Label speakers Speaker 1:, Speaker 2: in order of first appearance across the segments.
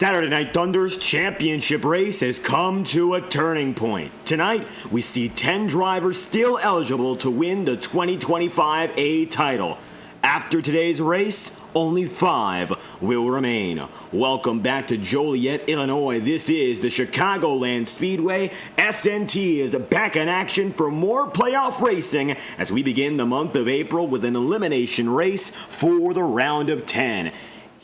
Speaker 1: Saturday Night Thunder's championship race has come to a turning point. Tonight, we see 10 drivers still eligible to win the 2025 A title. After today's race, only 5 will remain. Welcome back to Joliet, Illinois. This is the Chicagoland Speedway. SNT is back in action for more playoff racing as we begin the month of April with an elimination race for the round of 10.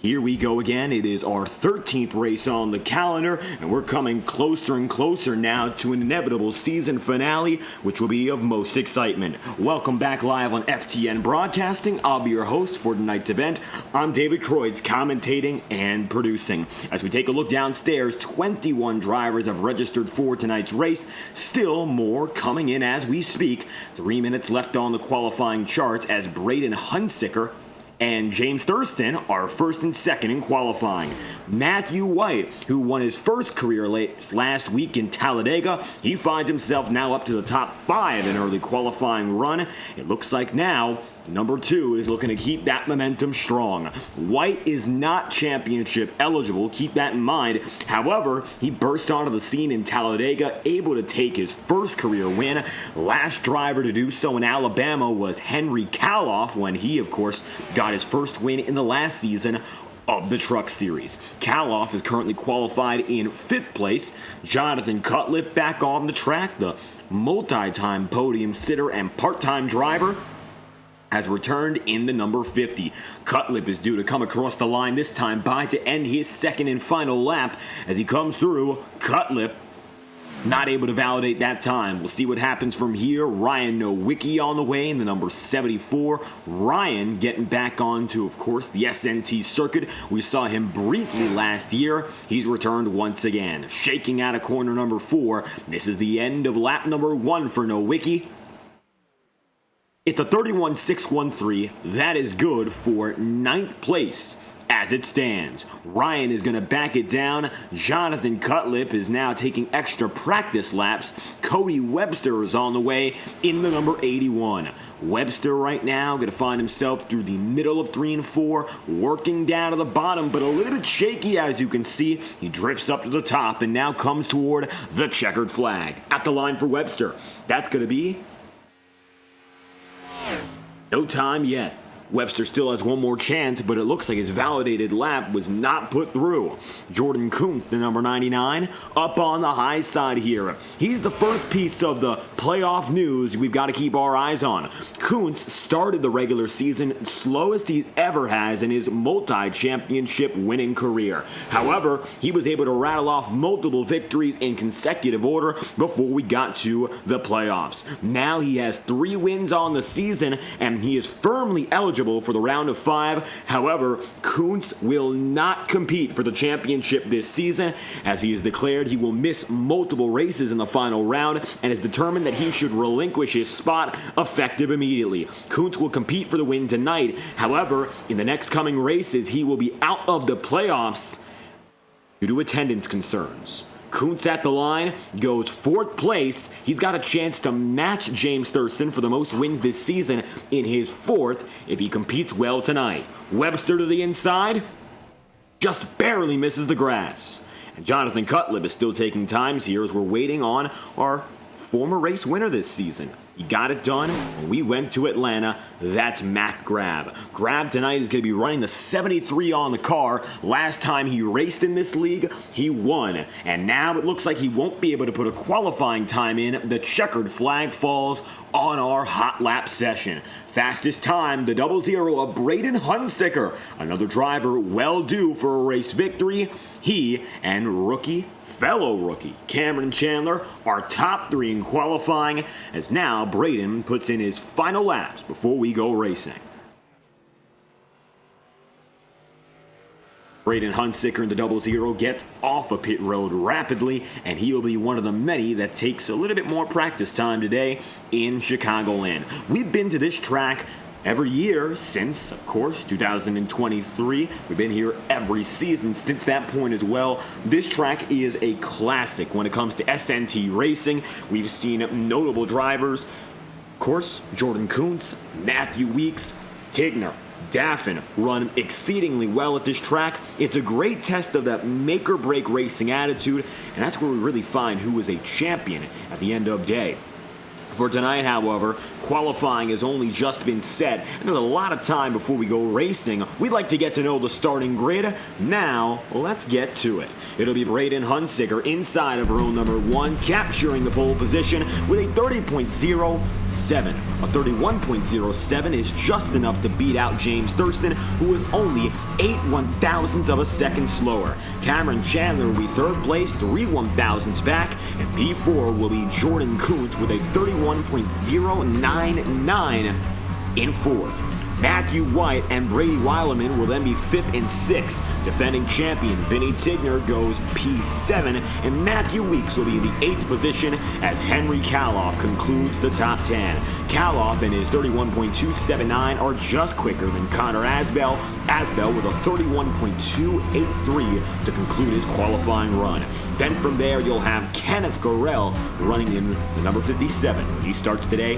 Speaker 1: Here we go again. It is our 13th race on the calendar, and we're coming closer and closer now to an inevitable season finale, which will be of most excitement. Welcome back live on FTN Broadcasting. I'll be your host for tonight's event. I'm David Croyds, commentating and producing. As we take a look downstairs, 21 drivers have registered for tonight's race. Still more coming in as we speak. 3 minutes left on the qualifying charts as Braden Hunsicker and James Thurston are first and second in qualifying. Matthew White, who won his first career race last week in Talladega, he finds himself now up to the top 5 in early qualifying run. It looks like now number 2 is looking to keep that momentum strong. White is not championship eligible, keep that in mind. However, he burst onto the scene in Talladega, able to take his first career win. Last driver to do so in Alabama was Henry Kaloff when he, of course, got his first win in the last season of the Truck Series. Kaloff is currently qualified in 5th place. Jonathan Cutlip back on the track, the multi-time podium sitter and part-time driver, has returned in the number 50. Cutlip is due to come across the line this time by to end his second and final lap. As he comes through, Cutlip not able to validate that time. We'll see what happens from here. Ryan Nowicki on the way in the number 74. Ryan getting back onto, of course, the SNT circuit. We saw him briefly last year. He's returned once again. Shaking out of corner number 4. This is the end of lap number 1 for Nowicki. It's a 31.613. That is good for 9th place as it stands. Ryan is going to back it down. Jonathan Cutlip is now taking extra practice laps. Cody Webster is on the way in the number 81. Webster right now going to find himself through the middle of 3 and 4, working down to the bottom, but a little bit shaky as you can see. He drifts up to the top and now comes toward the checkered flag. At the line for Webster, that's going to be no time yet. Webster still has one more chance, but it looks like his validated lap was not put through. Jordan Kuntz, the number 99, up on the high side here. He's the first piece of the playoff news we've got to keep our eyes on. Kuntz started the regular season slowest he ever has in his multi-championship winning career. However, he was able to rattle off multiple victories in consecutive order before we got to the playoffs. Now he has 3 wins on the season, and he is firmly eligible for the round of 5. However, Kuntz will not compete for the championship this season, as he has declared he will miss multiple races in the final round and is determined that he should relinquish his spot effective immediately. Kuntz will compete for the win tonight. However, in the next coming races, he will be out of the playoffs due to attendance concerns. Kuntz at the line goes 4th place. He's got a chance to match James Thurston for the most wins this season in his 4th if he competes well tonight. Webster to the inside, just barely misses the grass. And Jonathan Cutlip is still taking times here as we're waiting on our former race winner this season. He got it done when we went to Atlanta. That's Matt Grab. Grab tonight is going to be running the 73 on the car. Last time he raced in this league, he won. And now it looks like he won't be able to put a qualifying time in. The checkered flag falls on our hot lap session. Fastest time, the 00 of Braden Hunsicker. Another driver well due for a race victory. He and fellow rookie Cameron Chandler are top 3 in qualifying, as now Braden puts in his final laps before we go racing. Braden Hunsicker in the 00 gets off a pit road rapidly, and he'll be one of the many that takes a little bit more practice time today in Chicagoland. We've been to this track every year since, of course, 2023. We've been here every season since that point as well. This track is a classic when it comes to SNT racing. We've seen notable drivers, of course, Jordan Kuntz, Matthew Weeks, Tigner, Daffin run exceedingly well at this track. It's a great test of that make-or-break racing attitude, and that's where we really find who is a champion at the end of day. For tonight, however, qualifying has only just been set, and there's a lot of time before we go racing. We'd like to get to know the starting grid. Now, let's get to it. It'll be Braden Hunsicker inside of row number 1, capturing the pole position with a 30.07. A 31.07 is just enough to beat out James Thurston, who is only 8 1,000ths of a second slower. Cameron Chandler will be third place, 3 1,000ths back, and P4 will be Jordan Kuntz with a 31.099 in fourth. Matthew White and Brady Weileman will then be 5th and 6th. Defending champion Vinny Tigner goes P7, and Matthew Weeks will be in the 8th position as Henry Kaloff concludes the top 10. Kaloff and his 31.279 are just quicker than Connor Asbell. Asbell with a 31.283 to conclude his qualifying run. Then from there, you'll have Kenneth Gorell running in the number 57. He starts today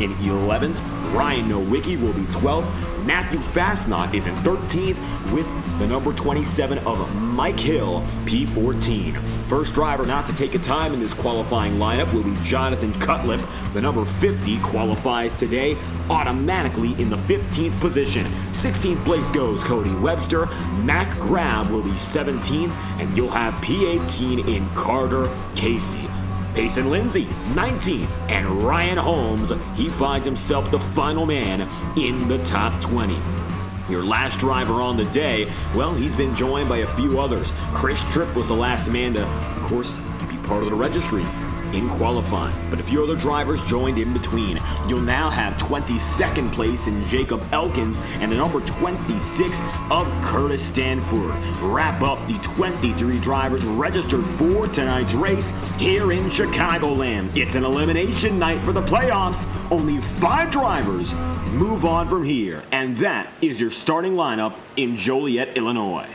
Speaker 1: in 11th. Ryan Nowicki will be 12th. Matthew Fastnot is in 13th with the number 27 of Mike Hill, P14. First driver not to take a time in this qualifying lineup will be Jonathan Cutlip. The number 50 qualifies today automatically in the 15th position. 16th place goes Cody Webster. Mac Grab will be 17th, and you'll have P18 in Carter Casey. Payson Lindsay, 19th, and Ryan Holmes, he finds himself the final man in the top 20. Your last driver on the day, well, he's been joined by a few others. Chris Tripp was the last man to, of course, be part of the registry in qualifying, but a few other drivers joined in between. You'll now have 22nd place in Jacob Elkins and the number 26 of Curtis Stanford. Wrap up the 23 drivers registered for tonight's race here in Chicagoland. It's an elimination night for the playoffs. Only 5 drivers move on from here, and that is your starting lineup in Joliet, Illinois.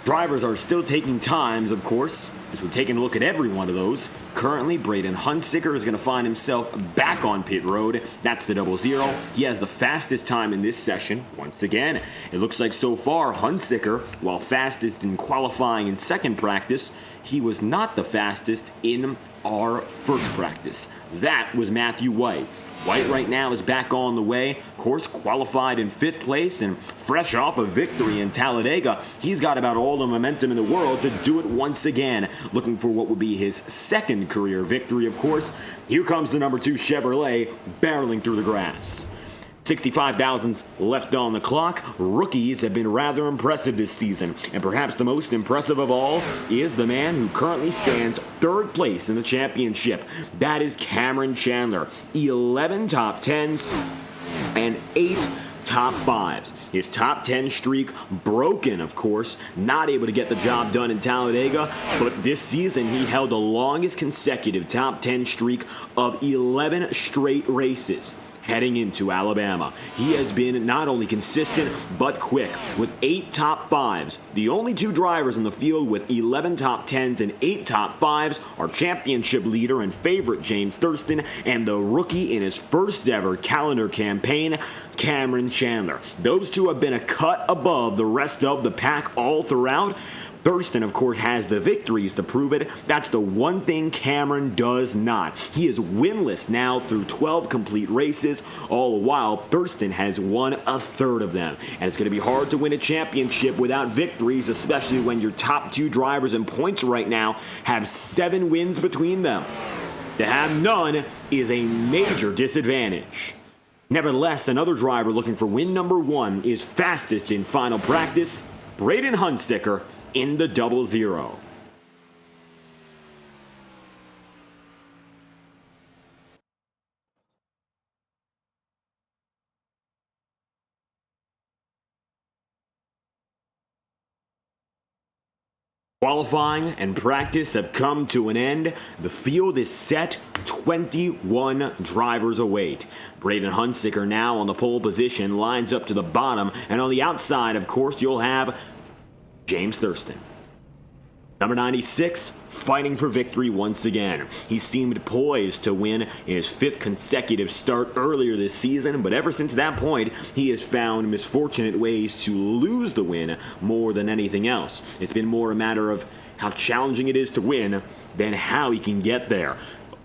Speaker 1: Drivers are still taking times, of course, as we're taking a look at every one of those. Currently, Braden Hunsicker is going to find himself back on pit road. That's the 00. He has the fastest time in this session. Once again, it looks like so far, Hunsicker, while fastest in qualifying in second practice, he was not the fastest in our first practice. That was Matthew White. White right now is back on the way. Of course, qualified in 5th place and fresh off a victory in Talladega. He's got about all the momentum in the world to do it once again. Looking for what will be his second career victory, of course. Here comes the number 2 Chevrolet barreling through the grass. 65 thousandths left on the clock. Rookies have been rather impressive this season, and perhaps the most impressive of all is the man who currently stands 3rd place in the championship. That is Cameron Chandler. 11 top 10s and 8 top 5s. His top 10 streak broken, of course, not able to get the job done in Talladega, but this season he held the longest consecutive top 10 streak of 11 straight races. Heading into Alabama, he has been not only consistent but quick with 8 top 5s. The only 2 drivers in the field with 11 top 10s and 8 top 5s are championship leader and favorite James Thurston and the rookie in his first ever calendar campaign, Cameron Chandler. Those 2 have been a cut above the rest of the pack all throughout. Thurston, of course, has the victories to prove it. That's the one thing Cameron does not. He is winless now through 12 complete races, all the while Thurston has won 1/3 of them. And it's going to be hard to win a championship without victories, especially when your top 2 drivers in points right now have 7 wins between them. To have none is a major disadvantage. Nevertheless, another driver looking for win number 1 is fastest in final practice, Braden Hunsicker, in the 00. Qualifying and practice have come to an end. The field is set. 21 drivers await. Braden Hunsicker now on the pole position, lines up to the bottom, and on the outside, of course, you'll have James Thurston. Number 96, fighting for victory once again. He seemed poised to win in his 5th consecutive start earlier this season, but ever since that point, he has found misfortunate ways to lose the win more than anything else. It's been more a matter of how challenging it is to win than how he can get there.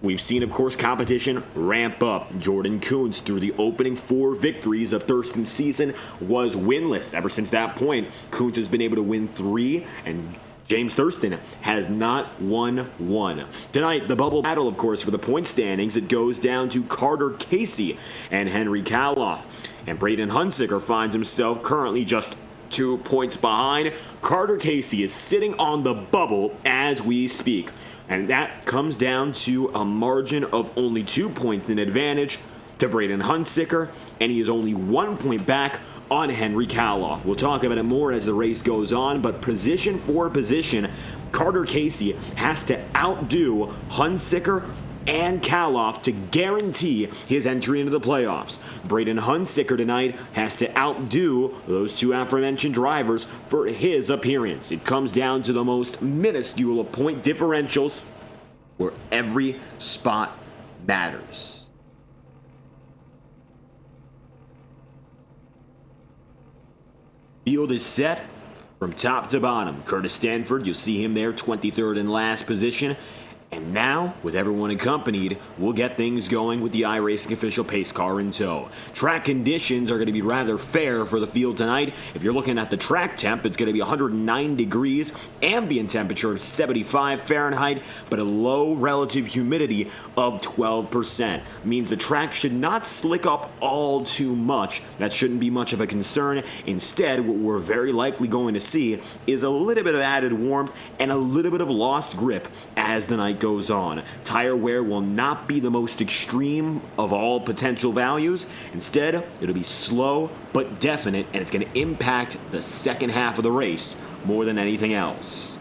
Speaker 1: We've seen, of course, competition ramp up. Jordan Kuntz, through the opening 4 victories of Thurston's season, was winless. Ever since that point, Kuntz has been able to win 3, and James Thurston has not won 1. Tonight, the bubble battle, of course, for the point standings, it goes down to Carter Casey and Henry Kaloff. And Braden Hunsicker finds himself currently just 2 points behind. Carter Casey is sitting on the bubble as we speak. And that comes down to a margin of only 2 points in advantage to Braden Hunsicker, and he is only 1 point back on Henry Kaloff. We'll talk about it more as the race goes on, but position for position, Carter Casey has to outdo Hunsicker and Kaloff to guarantee his entry into the playoffs. Braden Hunsicker tonight has to outdo those 2 aforementioned drivers for his appearance. It comes down to the most minuscule of point differentials where every spot matters. Field is set from top to bottom. Curtis Stanford, you'll see him there, 23rd in last position. And now, with everyone accompanied, we'll get things going with the iRacing official pace car in tow. Track conditions are going to be rather fair for the field tonight. If you're looking at the track temp, it's going to be 109 degrees, ambient temperature of 75 Fahrenheit, but a low relative humidity of 12%. Means the track should not slick up all too much. That shouldn't be much of a concern. Instead, what we're very likely going to see is a little bit of added warmth and a little bit of lost grip as the night goes on. Tire wear will not be the most extreme of all potential values. Instead, it'll be slow but definite, and it's going to impact the second half of the race more than anything else.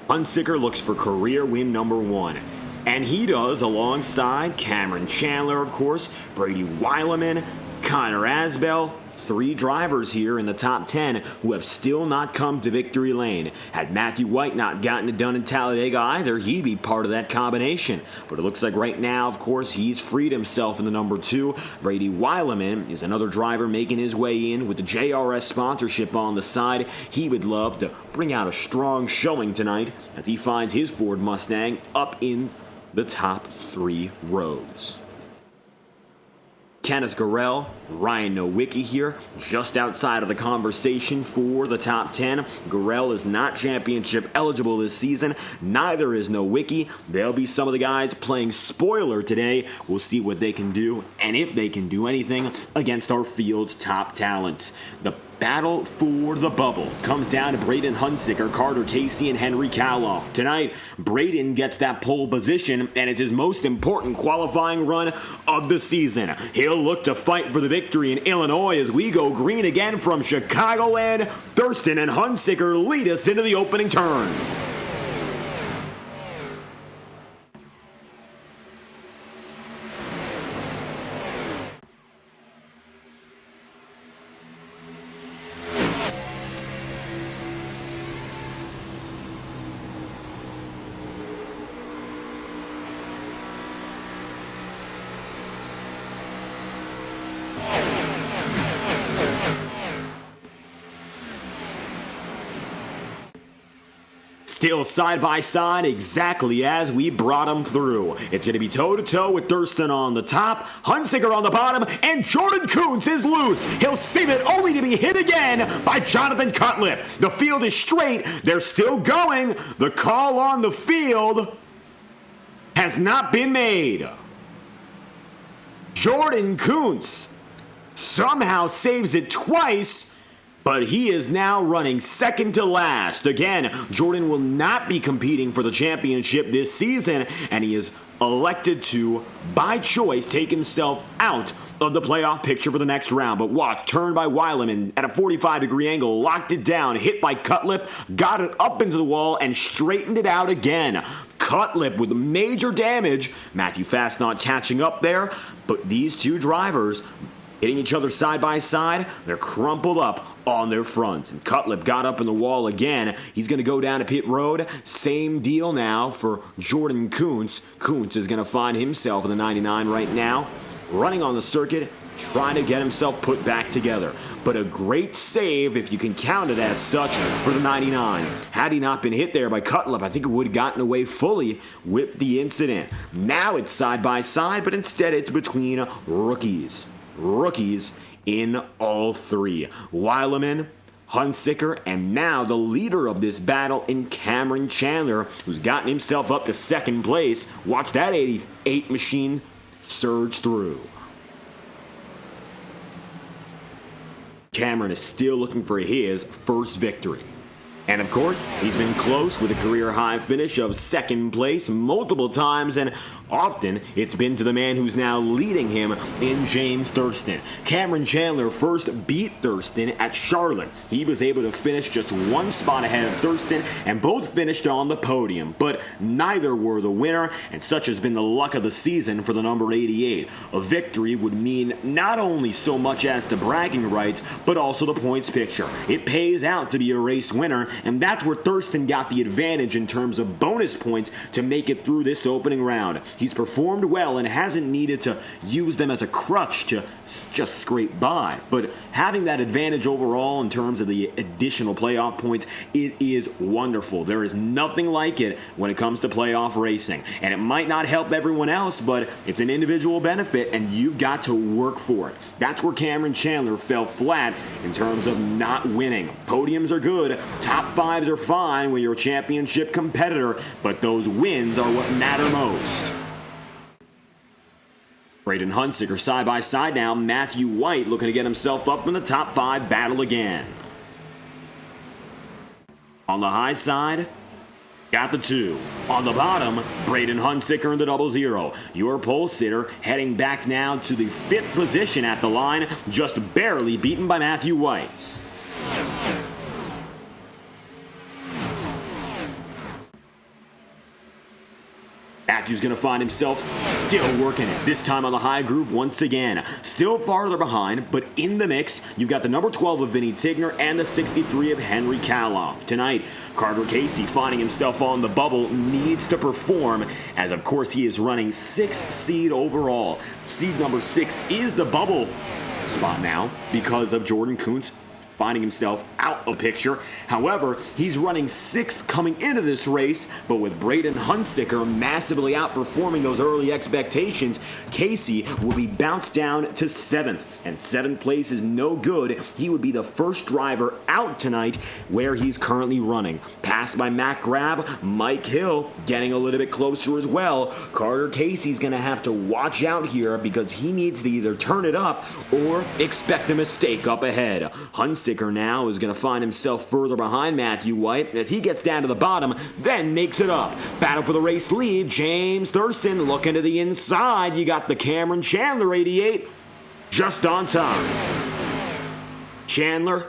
Speaker 1: Hunsicker looks for career win number 1. And he does alongside Cameron Chandler, of course, Brady Weileman, Connor Asbell, 3 drivers here in the top 10 who have still not come to victory lane. Had Matthew White not gotten it done in Talladega either, he'd be part of that combination. But it looks like right now, of course, he's freed himself in the number 2. Brady Weileman is another driver making his way in with the JRS sponsorship on the side. He would love to bring out a strong showing tonight as he finds his Ford Mustang up in the top 3 rows. Kenneth Gurrell, Ryan Nowicki here, just outside of the conversation for the top 10. Gurrell is not championship eligible this season. Neither is Nowicki. There'll be some of the guys playing spoiler today. We'll see what they can do and if they can do anything against our field's top talents. The battle for the bubble comes down to Braden Hunsicker, Carter Casey, and Henry Kaloff. Tonight, Braden gets that pole position, and it's his most important qualifying run of the season. He'll look to fight for the victory in Illinois as we go green again from Chicagoland. Thurston and Hunsicker lead us into the opening turns. Still side by side exactly as we brought them through. It's going to be toe-to-toe with Thurston on the top, Hunsicker on the bottom, and Jordan Kuntz is loose. He'll save it only to be hit again by Jonathan Cutlip. The field is straight. They're still going. The call on the field has not been made. Jordan Kuntz somehow saves it twice, but he is now running second to last. Again, Jordan will not be competing for the championship this season, and he is elected to, by choice, take himself out of the playoff picture for the next round. But watch, turned by Weileman at a 45-degree angle, locked it down, hit by Cutlip, got it up into the wall, and straightened it out again. Cutlip with major damage. Matthew Fast not catching up there, but these two drivers Hitting each other side by side, they're crumpled up on their fronts. And Cutlip got up in the wall again. He's going to go down to pit road. Same deal now for Jordan Kuntz. Kuntz is going to find himself in the 99 right now, running on the circuit, trying to get himself put back together. But a great save, if you can count it as such, for the 99. Had he not been hit there by Cutlip, I think it would have gotten away fully with the incident. Now it's side by side, but instead it's between rookies. Rookies in all three. Weileman, Hunsicker, and now the leader of this battle in Cameron Chandler, who's gotten himself up to second place. Watch that 88 machine surge through. Cameron is still looking for his first victory. And of course, he's been close with a career-high finish of second place multiple times, and often it's been to the man who's now leading him in James Thurston. Cameron Chandler first beat Thurston at Charlotte. He was able to finish just one spot ahead of Thurston, and both finished on the podium, but neither were the winner, and such has been the luck of the season for the number 88. A victory would mean not only so much as to bragging rights, but also the points picture. It pays out to be a race winner, and that's where Thurston got the advantage in terms of bonus points to make it through this opening round. He's performed well and hasn't needed to use them as a crutch to just scrape by. But having that advantage overall in terms of the additional playoff points, it is wonderful. There is nothing like it when it comes to playoff racing. And it might not help everyone else, but it's an individual benefit and you've got to work for it. That's where Cameron Chandler fell flat in terms of not winning. Podiums are good, top fives are fine when you're a championship competitor, but those wins are what matter most. Braden Hunsicker side by side now. Matthew White looking to get himself up in the top 5 battle again. On the high side, got the 2. On the bottom, Braden Hunsicker in the 00. Your pole sitter heading back now to the 5th position at the line, just barely beaten by Matthew White. Matthew's going to find himself still working it, this time on the high groove once again. Still farther behind, but in the mix, you've got the number 12 of Vinny Tigner and the 63 of Henry Kaloff. Tonight, Carter Casey finding himself on the bubble needs to perform, as of course he is running 6th seed overall. Seed number 6 is the bubble spot now because of Jordan Kuntz finding himself out of picture. However, he's running 6th coming into this race, but with Braden Hunsicker massively outperforming those early expectations, Casey will be bounced down to 7th, and 7th place is no good. He would be the first driver out tonight where he's currently running. Passed by Matt Grab, Mike Hill getting a little bit closer as well. Carter Casey's going to have to watch out here because he needs to either turn it up or expect a mistake up ahead. Hunsicker now is going to find himself further behind Matthew White as he gets down to the bottom, then makes it up. Battle for the race lead, James Thurston looking to the inside. You got the Cameron Chandler 88 just on time. Chandler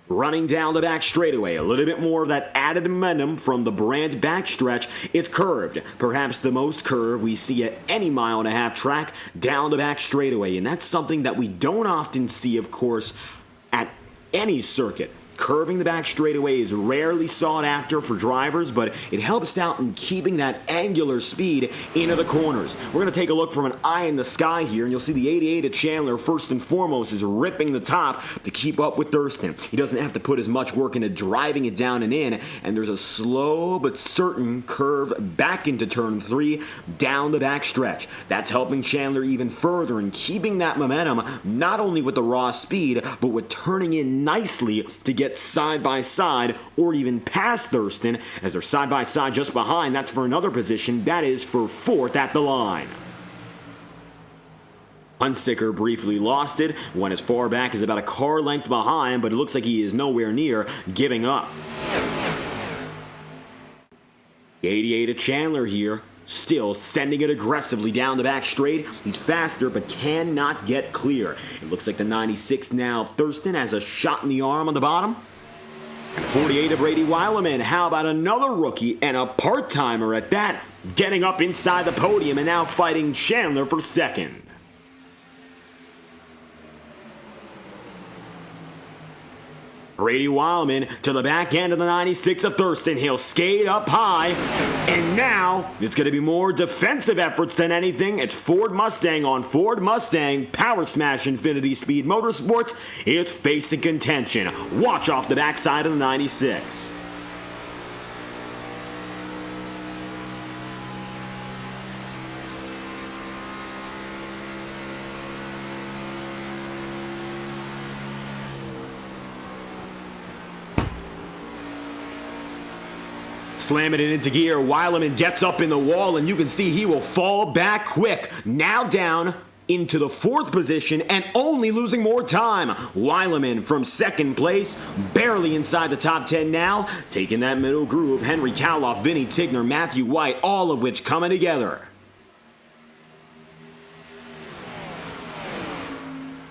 Speaker 1: running down the back straightaway. A little bit more of that added momentum from the Brandt backstretch. It's curved, perhaps the most curve we see at any mile-and-a-half track down the back straightaway, and that's something that we don't often see, of course, at any circuit. Curving the back straightaway is rarely sought after for drivers, but it helps out in keeping that angular speed into the corners. We're going to take a look from an eye in the sky here, and you'll see the 88 of Chandler, first and foremost, is ripping the top to keep up with Thurston. He doesn't have to put as much work into driving it down and in, and there's a slow but certain curve back into turn 3 down the back stretch. That's helping Chandler even further in keeping that momentum, not only with the raw speed, but with turning in nicely to get side by side or even past Thurston, as they're side by side just behind. That's for another position. That is for 4th at the line. Hunsicker briefly lost it, went as far back as about a car length behind, but it looks like he is nowhere near giving up. 88 of Chandler here, still sending it aggressively down the back straight. He's faster but cannot get clear. It looks like the 96 now Thurston has a shot in the arm on the bottom. And 48 of Brady Weileman. How about another rookie and a part-timer at that, getting up inside the podium and now fighting Chandler for 2nd. Brady Wildman to the back end of the 96 of Thurston. He'll skate up high. And now it's going to be more defensive efforts than anything. It's Ford Mustang on Ford Mustang. Power Smash Infinity Speed Motorsports. It's facing contention. Watch off the backside of the 96. Slamming it into gear, Weileman gets up in the wall, and you can see he will fall back quick. Now down into the 4th position and only losing more time. Weileman from 2nd place, barely inside the top 10 now, taking that middle groove. Henry Kaloff, Vinny Tigner, Matthew White, all of which coming together.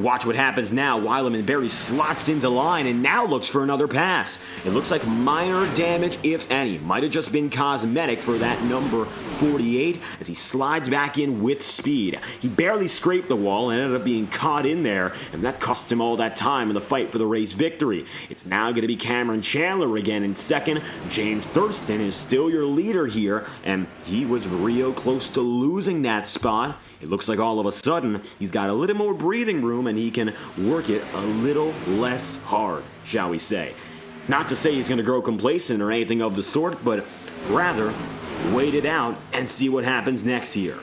Speaker 1: Watch what happens now. Weileman Berry slots into line and now looks for another pass. It looks like minor damage, if any. Might have just been cosmetic for that number 48 as he slides back in with speed. He barely scraped the wall and ended up being caught in there, and that cost him all that time in the fight for the race victory. It's now going to be Cameron Chandler again in 2nd. James Thurston is still your leader here, and he was real close to losing that spot. It looks like all of a sudden he's got a little more breathing room and he can work it a little less hard, shall we say. Not to say he's going to grow complacent or anything of the sort, but rather wait it out and see what happens next year.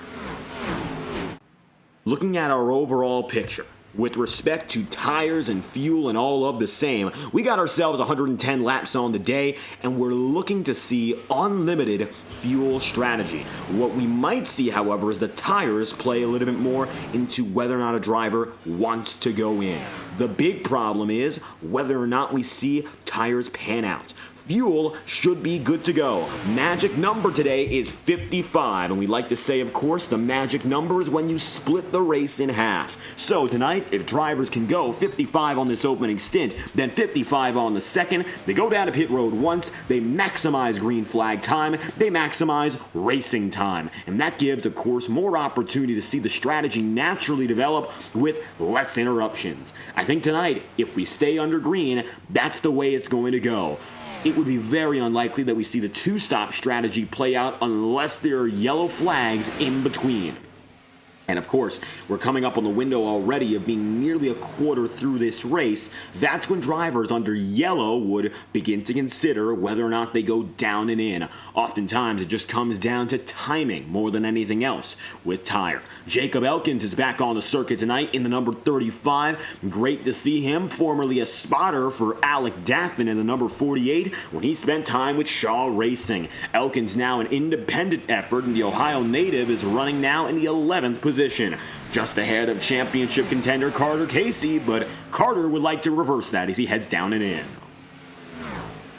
Speaker 1: Looking at our overall picture, with respect to tires and fuel and all of the same, we got ourselves 110 laps on the day, and we're looking to see unlimited fuel strategy. What we might see, however, is the tires play a little bit more into whether or not a driver wants to go in. The big problem is whether or not we see tires pan out. Fuel should be good to go. Magic number today is 55, and we like to say, of course, the magic number is when you split the race in half. So tonight, if drivers can go 55 on this opening stint, then 55 on the second, they go down to pit road once, they maximize green flag time, they maximize racing time. And that gives, of course, more opportunity to see the strategy naturally develop with less interruptions. I think tonight, if we stay under green, that's the way it's going to go. It would be very unlikely that we see the two-stop strategy play out unless there are yellow flags in between. And of course, we're coming up on the window already of being nearly a quarter through this race. That's when drivers under yellow would begin to consider whether or not they go down and in. Oftentimes, it just comes down to timing more than anything else with tire. Jacob Elkins is back on the circuit tonight in the number 35. Great to see him, formerly a spotter for Alec Daffin in the number 48 when he spent time with Shaw Racing. Elkins now an independent effort, and the Ohio native is running now in the 11th position. Just ahead of championship contender Carter Casey, but Carter would like to reverse that as he heads down and in.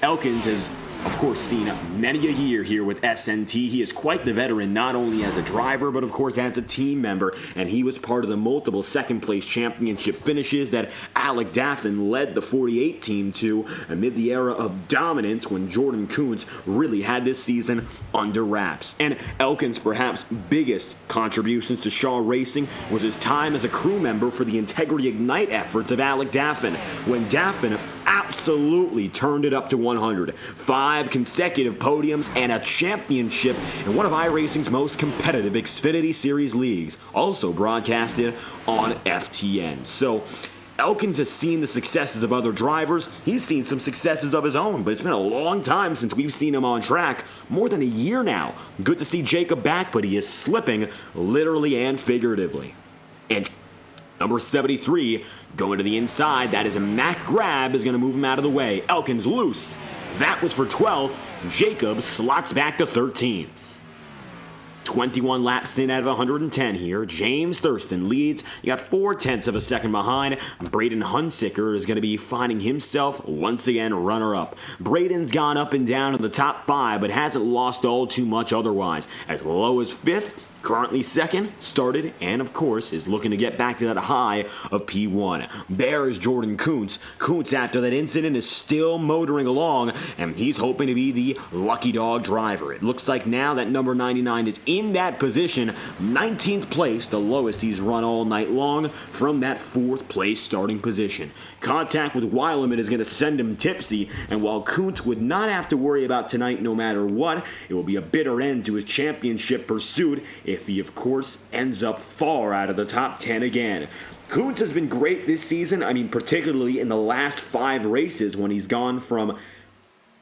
Speaker 1: Elkins has, of course, seen many a year here with SNT. He is quite the veteran, not only as a driver, but of course as a team member, and he was part of the multiple second-place championship finishes that Alec Daffin led the 48 team to amid the era of dominance when Jordan Kuntz really had this season under wraps. And Elkins' perhaps biggest contributions to Shaw Racing was his time as a crew member for the Integrity Ignite efforts of Alec Daffin, when Daffin absolutely turned it up to 100. 5 consecutive podiums and a championship in one of iRacing's most competitive Xfinity Series leagues, also broadcasted on FTN. So Elkins has seen the successes of other drivers. He's seen some successes of his own, but it's been a long time since we've seen him on track. More than a year now. Good to see Jacob back, but he is slipping literally and figuratively. And number 73, going to the inside. That is a Mac grab, is going to move him out of the way. Elkins loose. That was for 12th. Jacob slots back to 13th. 21 laps in out of 110 here. James Thurston leads. You got 0.4 of a second behind. Braden Hunsicker is going to be finding himself once again runner-up. Braden's gone up and down in the top 5, but hasn't lost all too much otherwise. As low as 5th Currently second, started, and of course is looking to get back to that high of P1. There is Jordan Kuntz. Kuntz, after that incident, is still motoring along, and he's hoping to be the lucky dog driver. It looks like now that number 99 is in that position, 19th place, the lowest he's run all night long, from that 4th place starting position. Contact with Weileman is going to send him tipsy, and while Kuntz would not have to worry about tonight no matter what, it will be a bitter end to his championship pursuit if he, of course, ends up far out of the top 10 again. Kuntz has been great this season, particularly in the last 5 races when he's gone from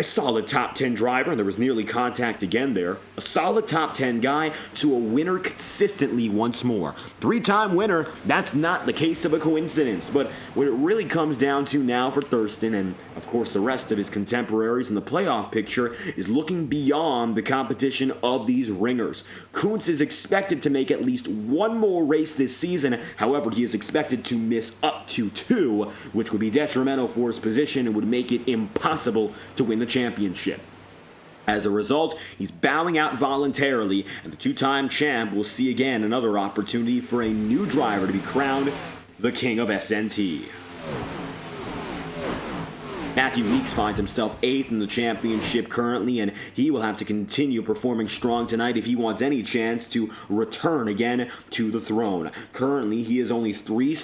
Speaker 1: a solid top 10 driver, and there was nearly contact again there, a solid top 10 guy to a winner consistently once more. 3-time winner, that's not the case of a coincidence, but what it really comes down to now for Thurston, and of course the rest of his contemporaries in the playoff picture, is looking beyond the competition of these ringers. Kuntz is expected to make at least one more race this season, however he is expected to miss up to 2, which would be detrimental for his position and would make it impossible to win the championship. As a result, he's bowing out voluntarily, and the 2-time champ will see again another opportunity for a new driver to be crowned the king of SNT. Matthew Weeks finds himself 8th in the championship currently, and he will have to continue performing strong tonight if he wants any chance to return again to the throne. Currently, he is only 3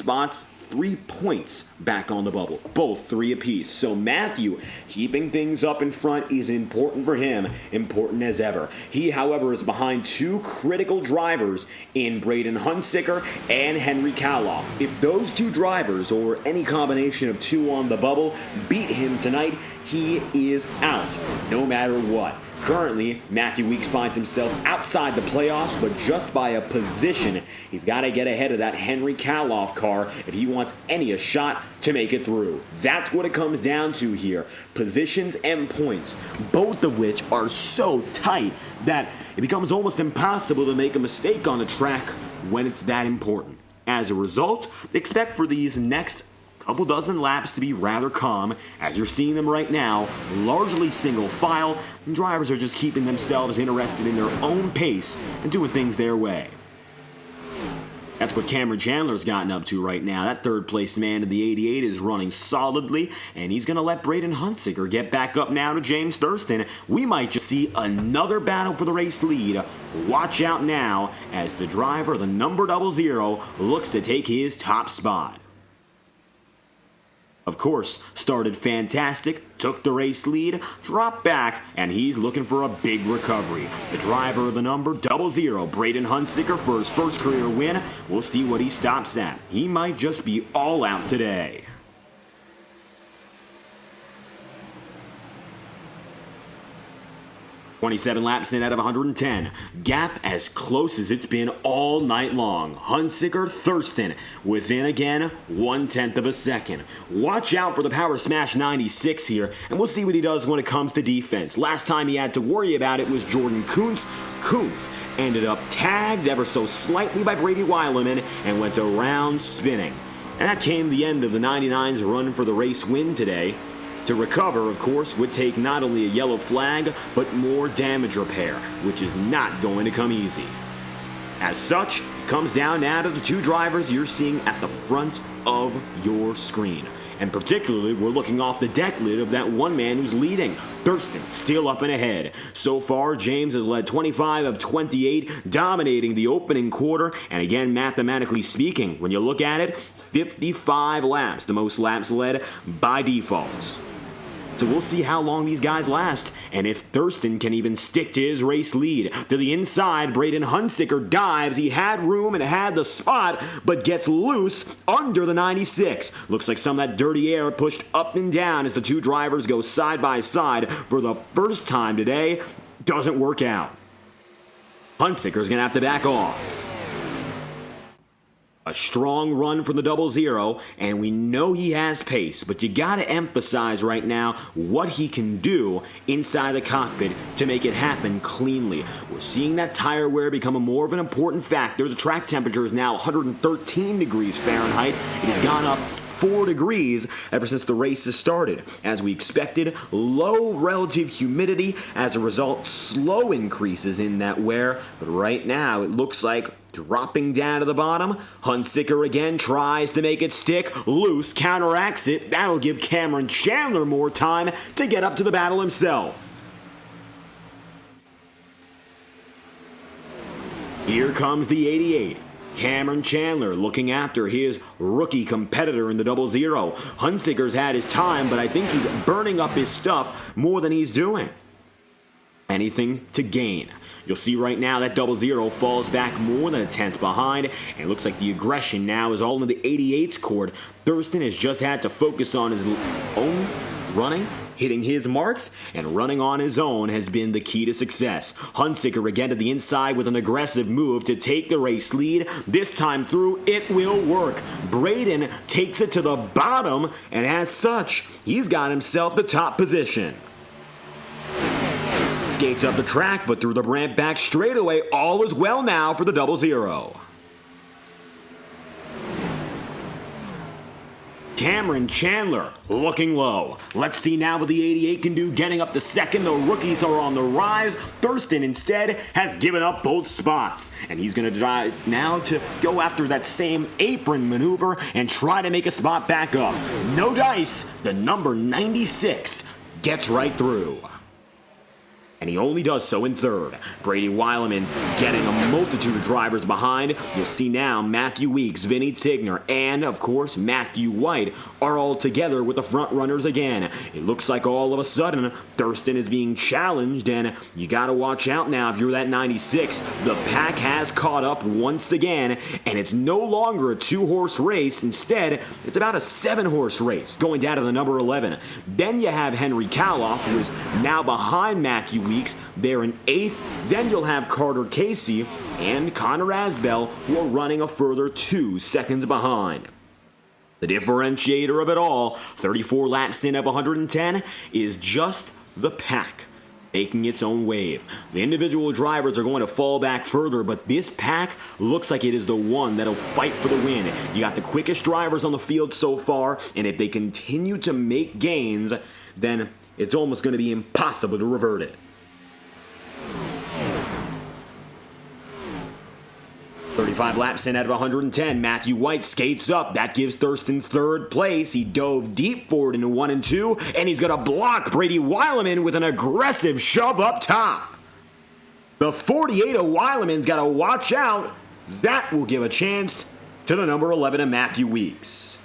Speaker 1: points back on the bubble, both 3 apiece. So Matthew, keeping things up in front is important for him, important as ever. He, however, is behind 2 critical drivers in Braden Hunsicker and Henry Kaloff. If those 2 drivers, or any combination of 2 on the bubble, beat him tonight, he is out, no matter what. Currently, Matthew Weeks finds himself outside the playoffs, but just by a position. He's got to get ahead of that Henry Kaloff car if he wants a shot to make it through. That's what it comes down to here. Positions and points, both of which are so tight that it becomes almost impossible to make a mistake on the track when it's that important. As a result, expect for these next couple dozen laps to be rather calm, as you're seeing them right now, largely single file, and drivers are just keeping themselves interested in their own pace and doing things their way. That's what Cameron Chandler's gotten up to right now. That 3rd place man in the 88 is running solidly, and he's going to let Braden Hunsicker get back up now to James Thurston. We might just see another battle for the race lead. Watch out now as the driver, the number 00, looks to take his top spot. Of course, started fantastic, took the race lead, dropped back, and he's looking for a big recovery. The driver of the number 00, Braden Hunsicker, for his first career win. We'll see what he stops at. He might just be all out today. 27 laps in out of 110. Gap as close as it's been all night long. Hunsicker, Thurston, within again 1/10 of a second. Watch out for the Power Smash 96 here, and we'll see what he does when it comes to defense. Last time he had to worry about it was Jordan Kuntz. Kuntz ended up tagged ever so slightly by Brady Weileman and went around spinning. And that came the end of the 99's run for the race win today. To recover, of course, would take not only a yellow flag, but more damage repair, which is not going to come easy. As such, it comes down now to the 2 drivers you're seeing at the front of your screen. And particularly, we're looking off the deck lid of that one man who's leading. Thurston still up and ahead. So far, James has led 25 of 28, dominating the opening quarter. And again, mathematically speaking, when you look at it, 55 laps, the most laps led by default. So we'll see how long these guys last, and if Thurston can even stick to his race lead. To the inside, Braden Hunsicker dives. He had room and had the spot, but gets loose under the 96. Looks like some of that dirty air pushed up and down as the 2 drivers go side by side for the first time today. Doesn't work out. Hunsicker's going to have to back off. A strong run from the 00, and we know he has pace, but you gotta emphasize right now what he can do inside the cockpit to make it happen cleanly. We're seeing that tire wear become a more of an important factor. The track temperature is now 113 degrees Fahrenheit. It has gone up 4 degrees ever since the race has started. As we expected, low relative humidity. As a result, slow increases in that wear, but right now it looks like dropping down to the bottom. Hunsicker again tries to make it stick. Loose counteracts it. That'll give Cameron Chandler more time to get up to the battle himself. Here comes the 88. Cameron Chandler looking after his rookie competitor in the 00. Hunsicker's had his time, but I think he's burning up his stuff more than he's doing anything to gain. You'll see right now that 00 falls back more than a tenth behind, and it looks like the aggression now is all in the 88's court. Thurston has just had to focus on his own running, hitting his marks, and running on his own has been the key to success. Hunsicker again to the inside with an aggressive move to take the race lead. This time through, it will work. Braden takes it to the bottom, and as such, he's got himself the top position. Skates up the track, but through the ramp back straightaway, all is well now for the 00. Cameron Chandler looking low. Let's see now what the 88 can do getting up to second. The rookies are on the rise. Thurston instead has given up both spots, and he's going to try now to go after that same apron maneuver and try to make a spot back up. No dice. The number 96 gets right through, and he only does so in third. Brady Weileman getting a multitude of drivers behind. You'll see now Matthew Weeks, Vinny Tigner, and of course Matthew White are all together with the front runners again. It looks like all of a sudden Thurston is being challenged, and you gotta watch out now if you're that 96. The pack has caught up once again, and it's no longer a 2-horse race. Instead, it's about a 7-horse race going down to the number 11. Then you have Henry Kaloff, who is now behind Matthew Weeks. They're in 8th. Then you'll have Carter Casey and Connor Asbell, who are running a further 2 seconds behind. The differentiator of it all, 34 laps in of 110, is just the pack making its own wave. The individual drivers are going to fall back further, but this pack looks like it is the one that'll fight for the win. You got the quickest drivers on the field so far, and if they continue to make gains, then it's almost going to be impossible to revert it. 35 laps in out of 110. Matthew White skates up. That gives Thurston third place. He dove deep forward into 1 and 2, and he's going to block Brady Weileman with an aggressive shove up top. The 48 of Weileman's got to watch out. That will give a chance to the number 11 of Matthew Weeks.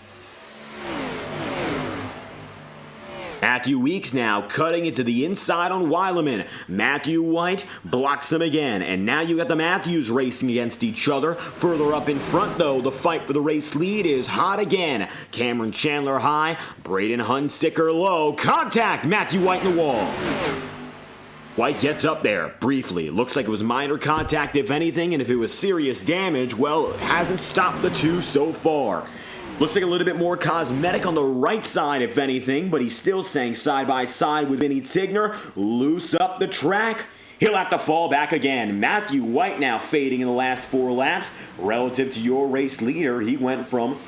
Speaker 1: Matthew Weeks now cutting it to the inside on Weileman. Matthew White blocks him again, and now you got the Matthews racing against each other. Further up in front, though, the fight for the race lead is hot again. Cameron Chandler high, Braden Hunsicker low. Contact! Matthew White in the wall. White gets up there briefly. Looks like it was minor contact, if anything, and if it was serious damage, well, it hasn't stopped the two so far. Looks like a little bit more cosmetic on the right side, if anything, but he's still staying side by side with Vinny Tigner. Loose up the track. He'll have to fall back again. Matthew White now fading in the last 4 laps. Relative to your race leader, he went from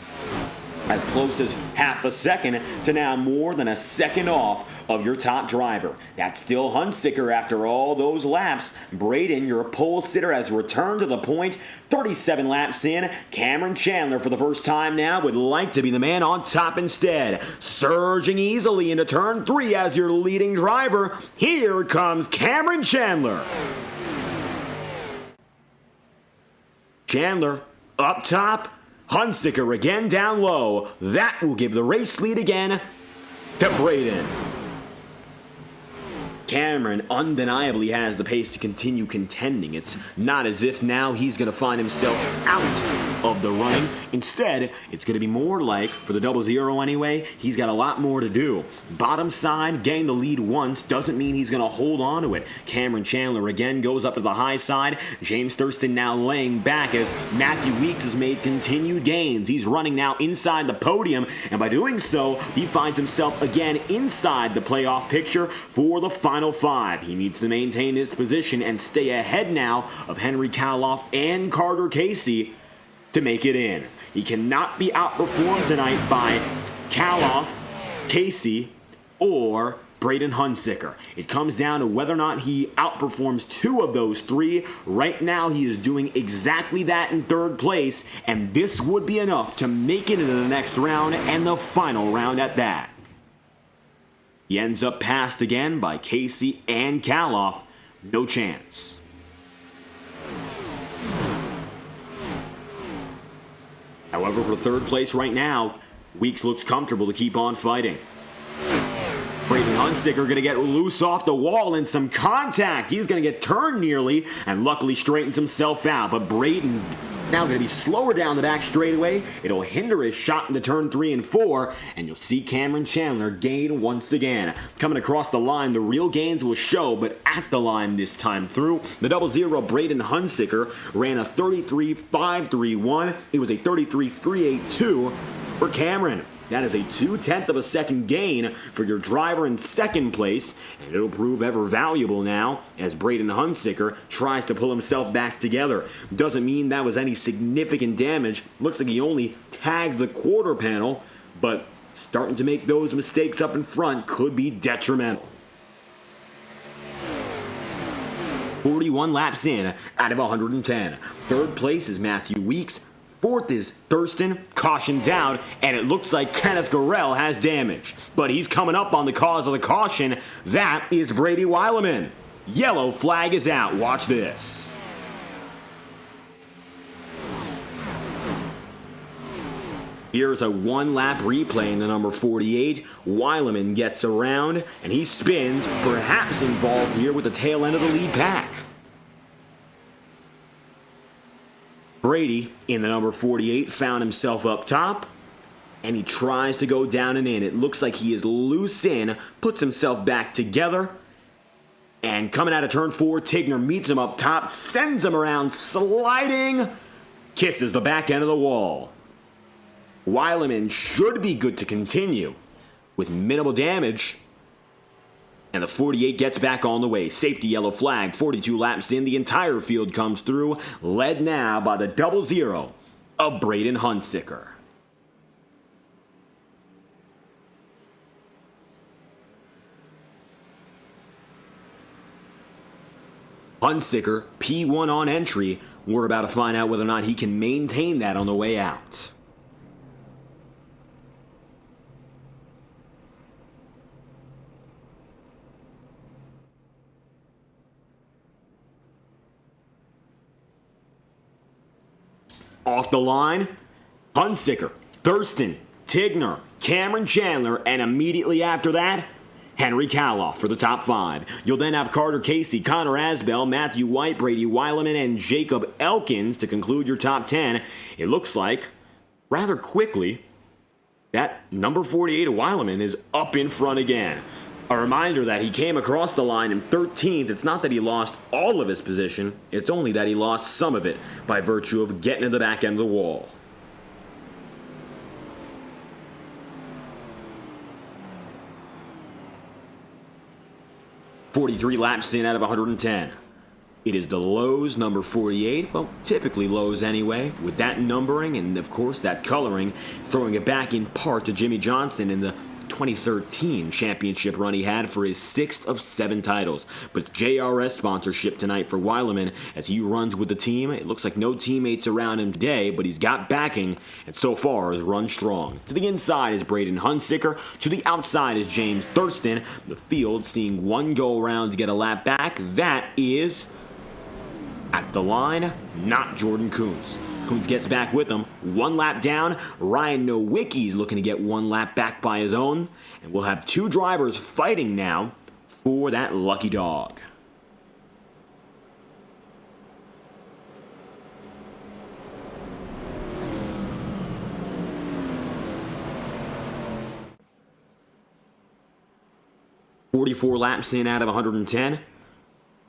Speaker 1: as close as half a second to now more than a second off of your top driver. That's still Hunsicker after all those laps. Braden, your pole sitter, has returned to the point. 37 laps in. Cameron Chandler, for the first time now, would like to be the man on top instead. Surging easily into turn 3 as your leading driver. Here comes Cameron Chandler. Chandler up top. Hunsicker again down low. That will give the race lead again to Braden. Cameron undeniably has the pace to continue contending. It's not as if now he's going to find himself out of the running. Instead, it's going to be more like, for the 0-0 anyway, he's got a lot more to do. Bottom side, getting the lead once doesn't mean he's going to hold on to it. Cameron Chandler again goes up to the high side. James Thurston now laying back as Matthew Weeks has made continued gains. He's running now inside the podium, and by doing so, he finds himself again inside the playoff picture for the final 5. He needs to maintain his position and stay ahead now of Henry Kaloff and Carter Casey to make it in. He cannot be outperformed tonight by Kaloff, Casey, or Braden Hunsicker. It comes down to whether or not he outperforms 2 of those 3. Right now, he is doing exactly that in 3rd place, and this would be enough to make it into the next round and the final round at that. He ends up passed again by Casey and Kaloff. No chance. However, for 3rd place right now, Weeks looks comfortable to keep on fighting. Braden Hunsicker going to get loose off the wall and some contact. He's going to get turned nearly and luckily straightens himself out. But Braden now going to be slower down the back straightaway. It'll hinder his shot into turn 3 and 4. And you'll see Cameron Chandler gain once again. Coming across the line, the real gains will show, but at the line this time through. The 0-0 Braden Hunsicker ran a 33.531. It was a 33.382 for Cameron. That is a 0.2 of a second gain for your driver in 2nd place, and it'll prove ever valuable now as Braden Hunsicker tries to pull himself back together. Doesn't mean that was any significant damage. Looks like he only tagged the quarter panel, but starting to make those mistakes up in front could be detrimental. 41 laps in out of 110. 3rd place is Matthew Weeks. 4th is Thurston, caution's out, and it looks like Kenneth Gorell has damage. But he's coming up on the cause of the caution. That is Brady Weileman. Yellow flag is out. Watch this. Here's a 1-lap replay in the number 48. Weileman gets around, and he spins, perhaps involved here with the tail end of the lead pack. Brady, in the number 48, found himself up top, and he tries to go down and in. It looks like he is loose in, puts himself back together, and coming out of turn 4, Tigner meets him up top, sends him around, sliding, kisses the back end of the wall. Weileman should be good to continue with minimal damage. And the 48 gets back on the way. Safety yellow flag, 42 laps in. The entire field comes through, led now by the 0-0 of Braden Hunsicker. Hunsicker, P1 on entry. We're about to find out whether or not he can maintain that on the way out. Off the line, Hunsicker, Thurston, Tigner, Cameron Chandler, and immediately after that, Henry Kaloff for the top 5. You'll then have Carter Casey, Connor Asbell, Matthew White, Brady Weileman, and Jacob Elkins to conclude your top 10. It looks like, rather quickly, that number 48 of Weileman is up in front again. A reminder that he came across the line in 13th. It's not that he lost all of his position, it's only that he lost some of it by virtue of getting to the back end of the wall. .43 laps in out of 110. It is the Lowe's number 48, well, typically Lowe's anyway, with that numbering and, of course, that coloring, throwing it back in part to Jimmy Johnson in the 2013 championship run he had for his 6th of 7 titles. But JRS sponsorship tonight for Weileman as he runs with the team. It looks like no teammates around him today, but he's got backing and so far has run strong. To the inside is Braden Hunsicker. To the outside is James Thurston. The field seeing one go around to get a lap back. That is, at the line, not Jordan Coons. Coons gets back with him. 1 lap down. Ryan Nowicki's looking to get 1 lap back by his own. And we'll have 2 drivers fighting now for that lucky dog. "44 laps in out of 110.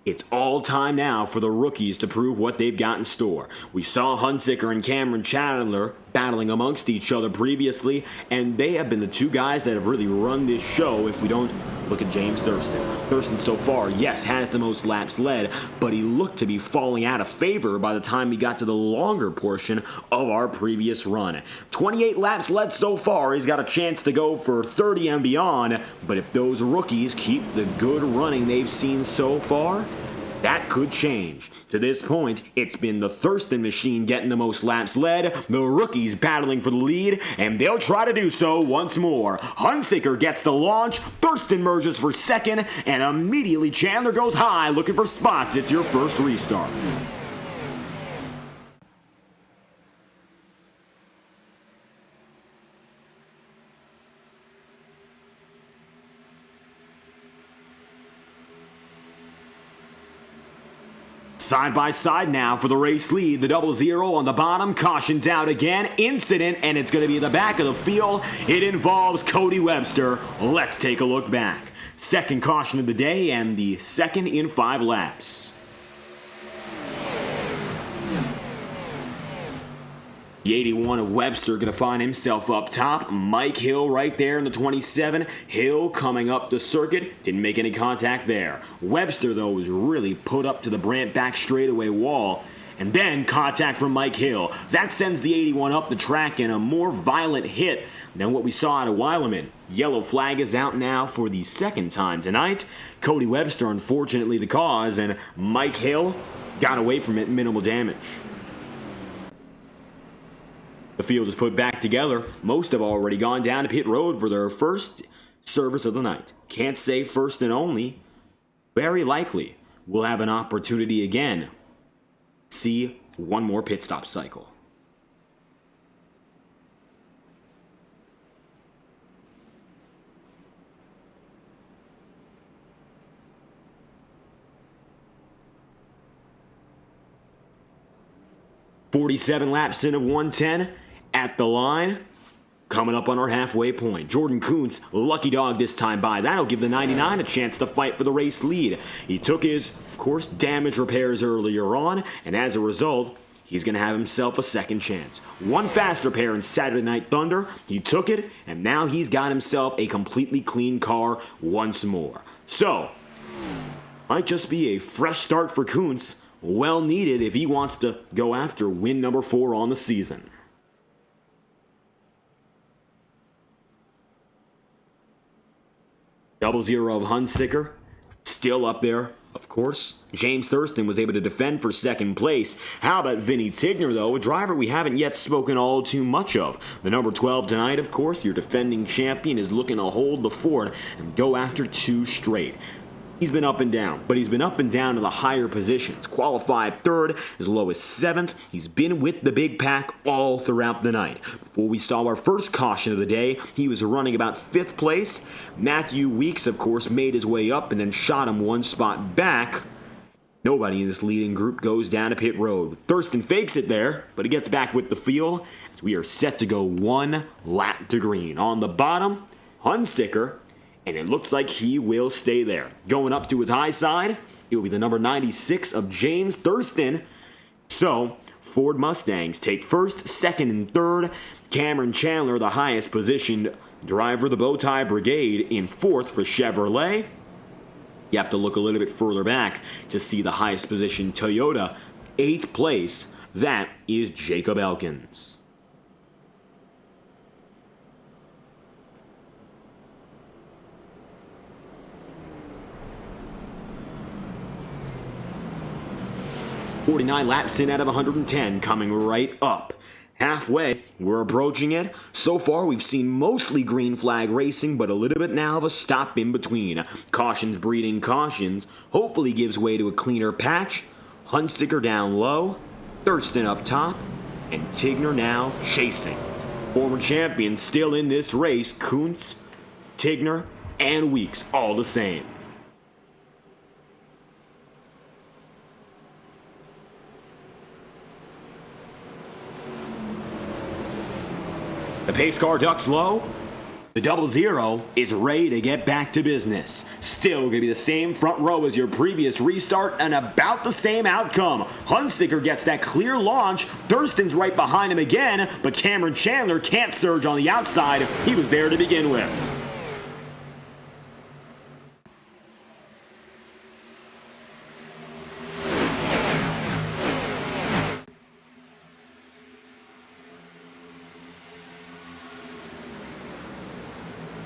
Speaker 1: It's all time now for the rookies to prove what they've got in store. We saw Hunziker and Cameron Chandler battling amongst each other previously, and they have been the two guys that have really run this show if we don't look at James Thurston. Thurston so far, yes, has the most laps led, but he looked to be falling out of favor by the time he got to the longer portion of our previous run. 28 laps led so far. He's got a chance to go for 30 and beyond, but if those rookies keep the good running they've seen so far, that could change. To this point, it's been the Thurston machine getting the most laps led, the rookies battling for the lead, and they'll try to do so once more. Hunziker gets the launch, Thurston merges for second, and immediately Chandler goes high looking for spots. It's your first restart. Side by side now for the race lead. The 00 on the bottom. Caution's out again. Incident, and it's going to be the back of the field. It involves Cody Webster. Let's take a look back. Second caution of the day and the second in 5 laps. The 81 of Webster going to find himself up top. Mike Hill right there in the 27. Hill coming up the circuit. Didn't make any contact there. Webster, though, was really put up to the Brandt back straightaway wall. And then contact from Mike Hill. That sends the 81 up the track in a more violent hit than what we saw out of Weileman. Yellow flag is out now for the second time tonight. Cody Webster, unfortunately, the cause, and Mike Hill got away from it, minimal damage. The field is put back together. Most have already gone down to pit road for their first service of the night. Can't say first and only. Very likely we'll have an opportunity again. See one more pit stop cycle. "47 laps in of 110 at the line. Coming up on our halfway point. Jordan Kuntz, lucky dog this time by. That'll give the 99 a chance to fight for the race lead. He took his, of course, damage repairs earlier on, and as a result, he's going to have himself a second chance. One fast repair in Saturday Night Thunder. He took it, and now he's got himself a completely clean car once more. So, might just be a fresh start for Kuntz. Well needed if he wants to go after win number 4 on the season. Double zero of Hunziker, still up there, of course. James Thurston was able to defend for second place. How about Vinny Tigner, though? A driver we haven't yet spoken all too much of. The number 12 tonight, of course, your defending champion, is looking to hold the fort and go after 2 straight. He's been up and down, but he's been up and down to the higher positions. Qualified 3rd, as low as 7th. He's been with the big pack all throughout the night. Before we saw our first caution of the day, he was running about 5th place. Matthew Weeks, of course, made his way up and then shot him 1 spot back. Nobody in this leading group goes down to pit road. Thurston fakes it there, but he gets back with the field as we are set to go 1 lap to green. On the bottom, Hunziker, and it looks like he will stay there. Going up to his high side, it will be the number 96 of James Thurston. So, Ford Mustangs take 1st, 2nd, and 3rd. Cameron Chandler, the highest positioned driver, the Bowtie Brigade, in 4th for Chevrolet. You have to look a little bit further back to see the highest positioned Toyota. 8th place, that is Jacob Elkins. "49 laps in out of 110, coming right up. Halfway, we're approaching it. So far, we've seen mostly green flag racing, but a little bit now of a stop in between. Cautions breeding cautions. Hopefully gives way to a cleaner patch. Hunziker down low. Thurston up top. And Tigner now chasing. Former champions still in this race. Kuntz, Tigner, and Weeks all the same. The pace car ducks low. The 00 is ready to get back to business. Still going to be the same front row as your previous restart and about the same outcome. Hunsicker gets that clear launch. Thurston's right behind him again, but Cameron Chandler can't surge on the outside. He was there to begin with.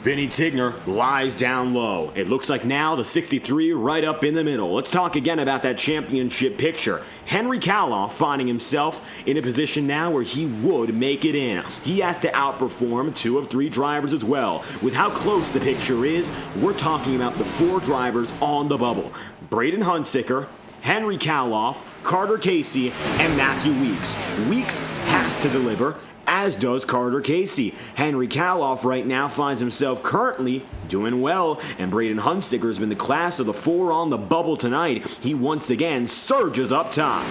Speaker 1: Vinny Tigner lies down low. It looks like now the 63 right up in the middle. Let's talk again about that championship picture. Henry Kaloff finding himself in a position now where he would make it in. He has to outperform 2 of 3 drivers as well. With how close the picture is, we're talking about the 4 drivers on the bubble. Braden Hunsicker, Henry Kaloff, Carter Casey, and Matthew Weeks. Weeks has to deliver, as does Carter Casey. Henry Kaloff right now finds himself currently doing well, and Braden Hunsicker has been the class of the 4 on the bubble tonight. He once again surges up top.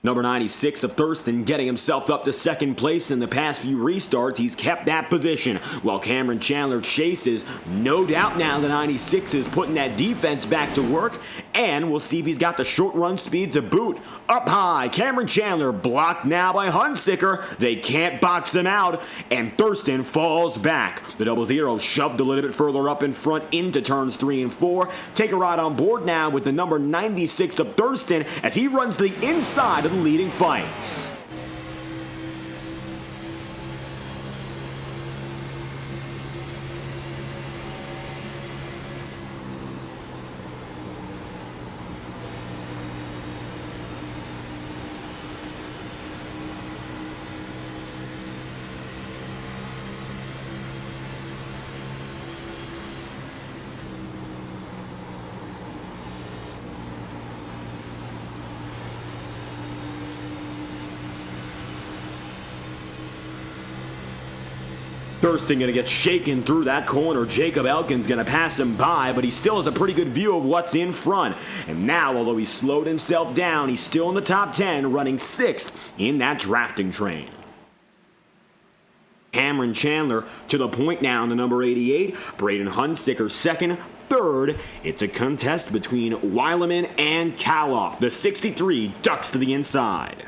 Speaker 1: Number 96 of Thurston getting himself up to second place in the past few restarts. He's kept that position while Cameron Chandler chases. No doubt now the 96 is putting that defense back to work, and we'll see if he's got the short run speed to boot. Up high, Cameron Chandler blocked now by Hunsicker. They can't box him out, and Thurston falls back. The 00 shoved a little bit further up in front into turns 3 and 4. Take a ride on board now with the number 96 of Thurston as he runs to the inside of the leading fights. Thurston going to get shaken through that corner. Jacob Elkins going to pass him by, but he still has a pretty good view of what's in front. And now, although he slowed himself down, he's still in the top 10, running 6th in that drafting train. Cameron Chandler to the point now in the number 88. Braden Hunsicker 2nd. 3rd, it's a contest between Weileman and Kaloff. The 63 ducks to the inside.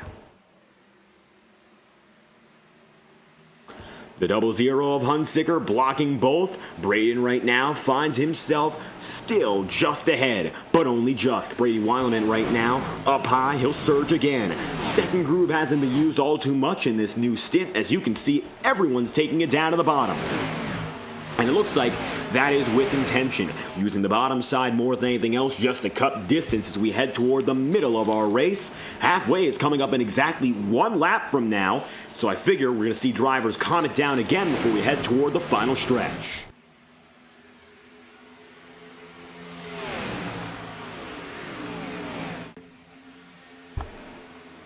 Speaker 1: The 00 of Hunsicker blocking both. Braden right now finds himself still just ahead, but only just. Brady Weileman right now up high. He'll surge again. Second groove hasn't been used all too much in this new stint. As you can see, everyone's taking it down to the bottom. And it looks like that is with intention, using the bottom side more than anything else just to cut distance as we head toward the middle of our race. Halfway is coming up in exactly 1 lap from now, so I figure we're going to see drivers calm it down again before we head toward the final stretch.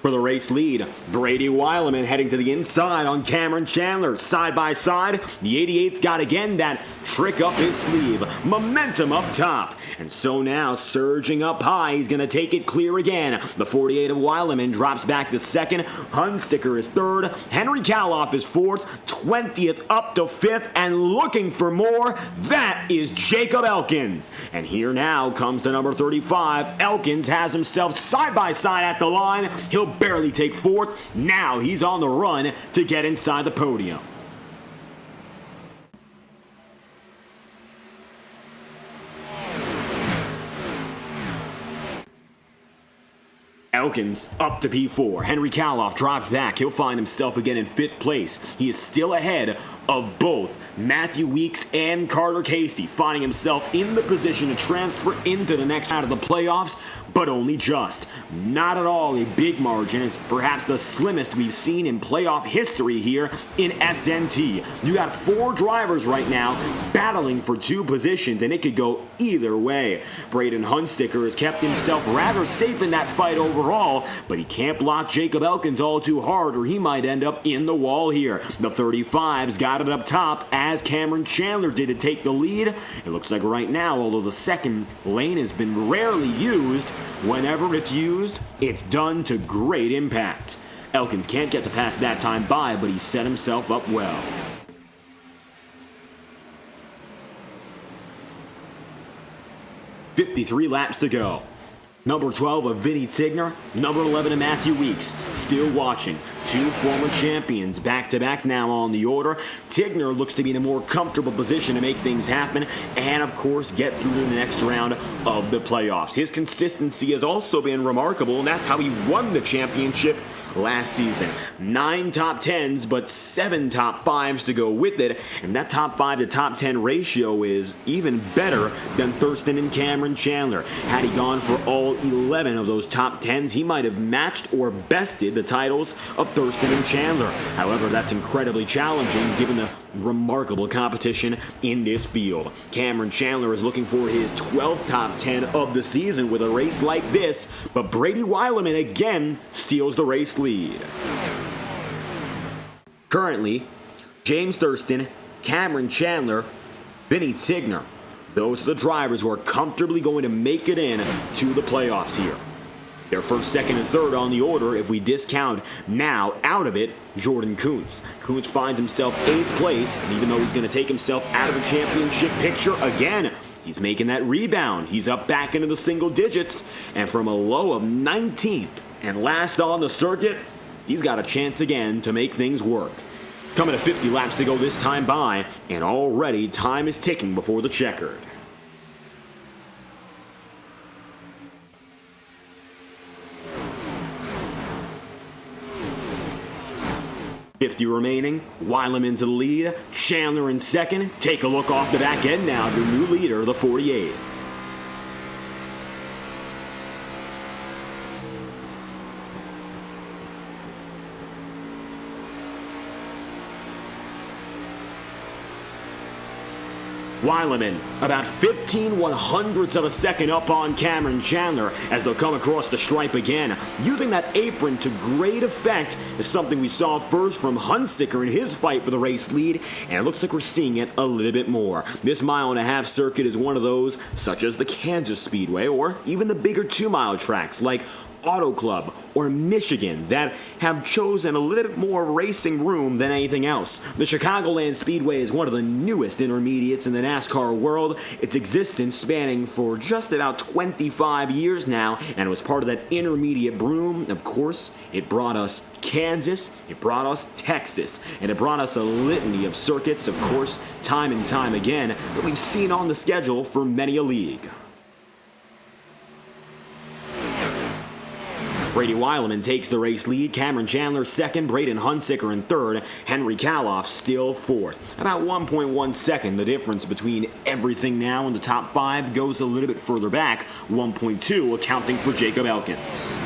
Speaker 1: For the race lead, Brady Weileman heading to the inside on Cameron Chandler. Side by side, the 88's got again that trick up his sleeve. Momentum up top. And so now, surging up high, he's going to take it clear again. The 48 of Weileman drops back to 2nd. Hunsicker is 3rd. Henry Kaloff is 4th. 20th up to 5th. And looking for more, that is Jacob Elkins. And here now comes the number 35. Elkins has himself side by side at the line. He'll barely take 4th. Now he's on the run to get inside the podium. Elkins up to P4. Henry Kaloff drops back. He'll find himself again in 5th place. He is still ahead of both Matthew Weeks and Carter Casey, finding himself in the position to transfer into the next round of the playoffs, but only just. Not at all a big margin. It's perhaps the slimmest we've seen in playoff history here in SNT. You got 4 drivers right now battling for 2 positions, and it could go either way. Braden Hunsicker has kept himself rather safe in that fight overall, but he can't block Jacob Elkins all too hard, or he might end up in the wall here. The 35's got it up top, as Cameron Chandler did to take the lead. It looks like right now, although the second lane has been rarely used, whenever it's used, it's done to great impact. Elkins can't get to pass that time by, but he set himself up well. "53 laps to go. Number 12 of Vinny Tigner, number 11 of Matthew Weeks, still watching. Two former champions back-to-back now on the order. Tigner looks to be in a more comfortable position to make things happen and, of course, get through to the next round of the playoffs. His consistency has also been remarkable, and that's how he won the championship last season. 9 top 10s, but 7 top 5s to go with it, and that top 5 to top 10 ratio is even better than Thurston and Cameron Chandler. Had he gone for all 11 of those top 10s, he might have matched or bested the titles of Thurston and Chandler. However, that's incredibly challenging given the remarkable competition in this field. Cameron Chandler is looking for his 12th top 10 of the season with a race like this, but Brady Weileman again steals the race lead. Currently, James Thurston, Cameron Chandler, Vinny Tigner. Those are the drivers who are comfortably going to make it in to the playoffs here. They're first, second, and third on the order if we discount now out of it Jordan Kuntz. Kuntz finds himself 8th place, and even though he's going to take himself out of the championship picture again, he's making that rebound. He's up back into the single digits, and from a low of 19th and last on the circuit, he's got a chance again to make things work. Coming to 50 laps to go this time by, and already time is ticking before the checkered. 50 remaining, Weileman to the lead, Chandler in second. Take a look off the back end now, your new leader, the 48. Weileman, about 15/100ths of a second up on Cameron Chandler as they'll come across the stripe again. Using that apron to great effect is something we saw first from Hunsicker in his fight for the race lead, and it looks like we're seeing it a little bit more. This mile-and-a-half circuit is one of those, such as the Kansas Speedway, or even the bigger 2-mile tracks like Auto Club or Michigan that have chosen a little bit more racing room than anything else. The Chicagoland Speedway is one of the newest intermediates in the NASCAR world, its existence spanning for just about 25 years now, and it was part of that intermediate boom. Of course, it brought us Kansas, it brought us Texas, and it brought us a litany of circuits, of course, time and time again, that we've seen on the schedule for many a league. Brady Weileman takes the race lead, Cameron Chandler second, Braden Hunsicker in third, Henry Kaloff still fourth. About 1.1 second, the difference between everything now in the top 5 goes a little bit further back, 1.2 accounting for Jacob Elkins.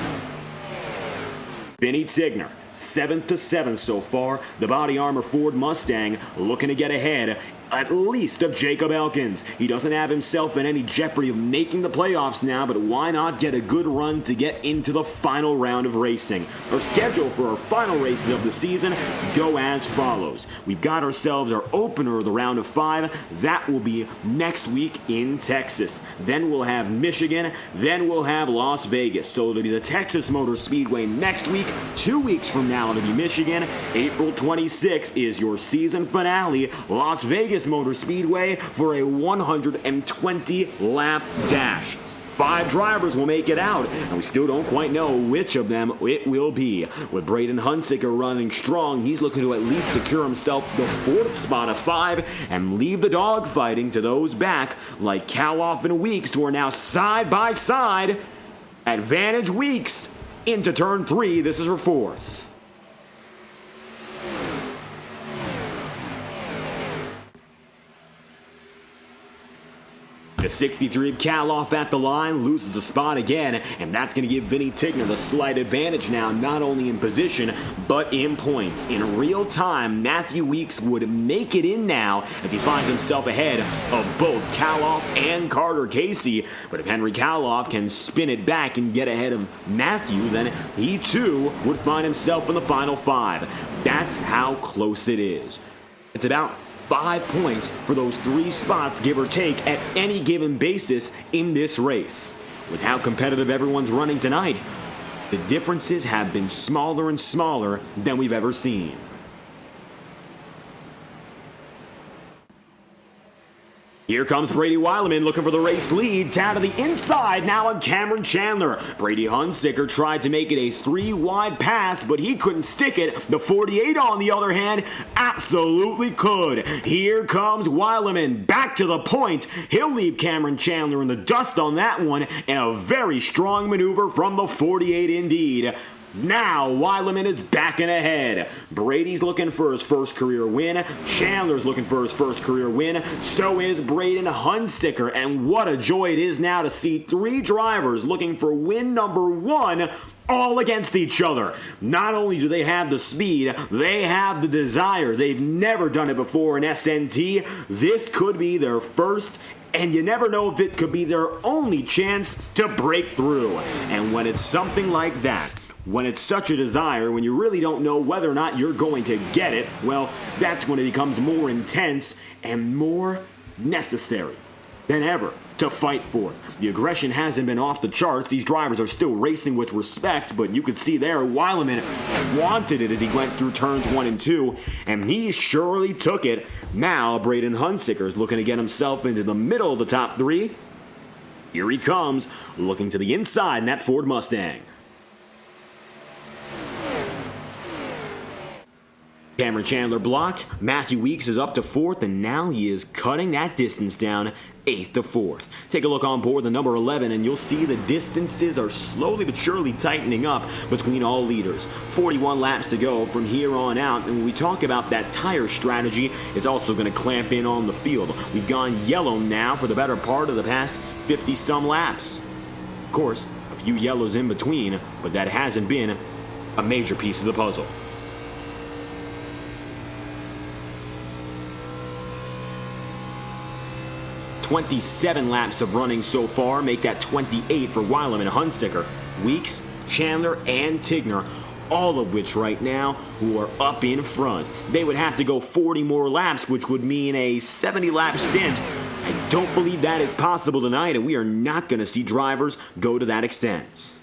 Speaker 1: Vinny Tigner, 7th to 7th so far, the body armor Ford Mustang looking to get ahead at least of Jacob Elkins. He doesn't have himself in any jeopardy of making the playoffs now, but why not get a good run to get into the final round of racing? Our schedule for our final races of the season go as follows. We've got ourselves our opener of the round of 5. That will be next week in Texas. Then we'll have Michigan. Then we'll have Las Vegas. So it'll be the Texas Motor Speedway next week. 2 weeks from now it'll be Michigan. April 26th is your season finale. Las Vegas Motor Speedway for a 120-lap dash. 5 drivers will make it out, and we still don't quite know which of them it will be. With Braden Hunsicker running strong, he's looking to at least secure himself the 4th spot of 5 and leave the dogfighting to those back like Kaloff and Weeks, who are now side by side. Advantage Weeks into turn 3. This is her 4th. The 63 of Kaloff at the line loses a spot again, and that's going to give Vinny Tigner the slight advantage now, not only in position, but in points. In real time, Matthew Weeks would make it in now as he finds himself ahead of both Kaloff and Carter Casey. But if Henry Kaloff can spin it back and get ahead of Matthew, then he too would find himself in the final 5. That's how close it is. It's about 5 points for those 3 spots, give or take, at any given basis in this race. With how competitive everyone's running tonight, The differences have been smaller and smaller than we've ever seen. Here comes Brady Weileman looking for the race lead. Down to the inside now on Cameron Chandler. Brady Hunsicker tried to make it a 3-wide pass, but he couldn't stick it. The 48 on the other hand absolutely could. Here comes Weileman back to the point. He'll leave Cameron Chandler in the dust on that one, and a very strong maneuver from the 48 indeed. Now Weileman is backing ahead. Brady's looking for his first career win. Chandler's looking for his first career win. So is Braden Hunsicker. And what a joy it is now to see three drivers looking for win number 1 all against each other. Not only do they have the speed, they have the desire. They've never done it before in SNT. This could be their first, and you never know if it could be their only chance to break through. And when it's something like that, when it's such a desire, when you really don't know whether or not you're going to get it, well, that's when it becomes more intense and more necessary than ever to fight for it. The aggression hasn't been off the charts. These drivers are still racing with respect, but you could see there Weileman wanted it as he went through turns 1 and 2, and he surely took it. Now Braden Hunsicker is looking to get himself into the middle of the top 3. Here he comes, looking to the inside in that Ford Mustang. Cameron Chandler blocked. Matthew Weeks is up to 4th, and now he is cutting that distance down 8th to 4th. Take a look on board the number 11, and you'll see the distances are slowly but surely tightening up between all leaders. 41 laps to go from here on out, and when we talk about that tire strategy, it's also going to clamp in on the field. We've gone yellow now for the better part of the past 50-some laps. Of course, a few yellows in between, but that hasn't been a major piece of the puzzle. 27 laps of running so far, make that 28 for Weileman and Hunsicker. Weeks, Chandler, and Tigner, all of which right now who are up in front. They would have to go 40 more laps, which would mean a 70-lap stint. I don't believe that is possible tonight, and we are not going to see drivers go to that extent.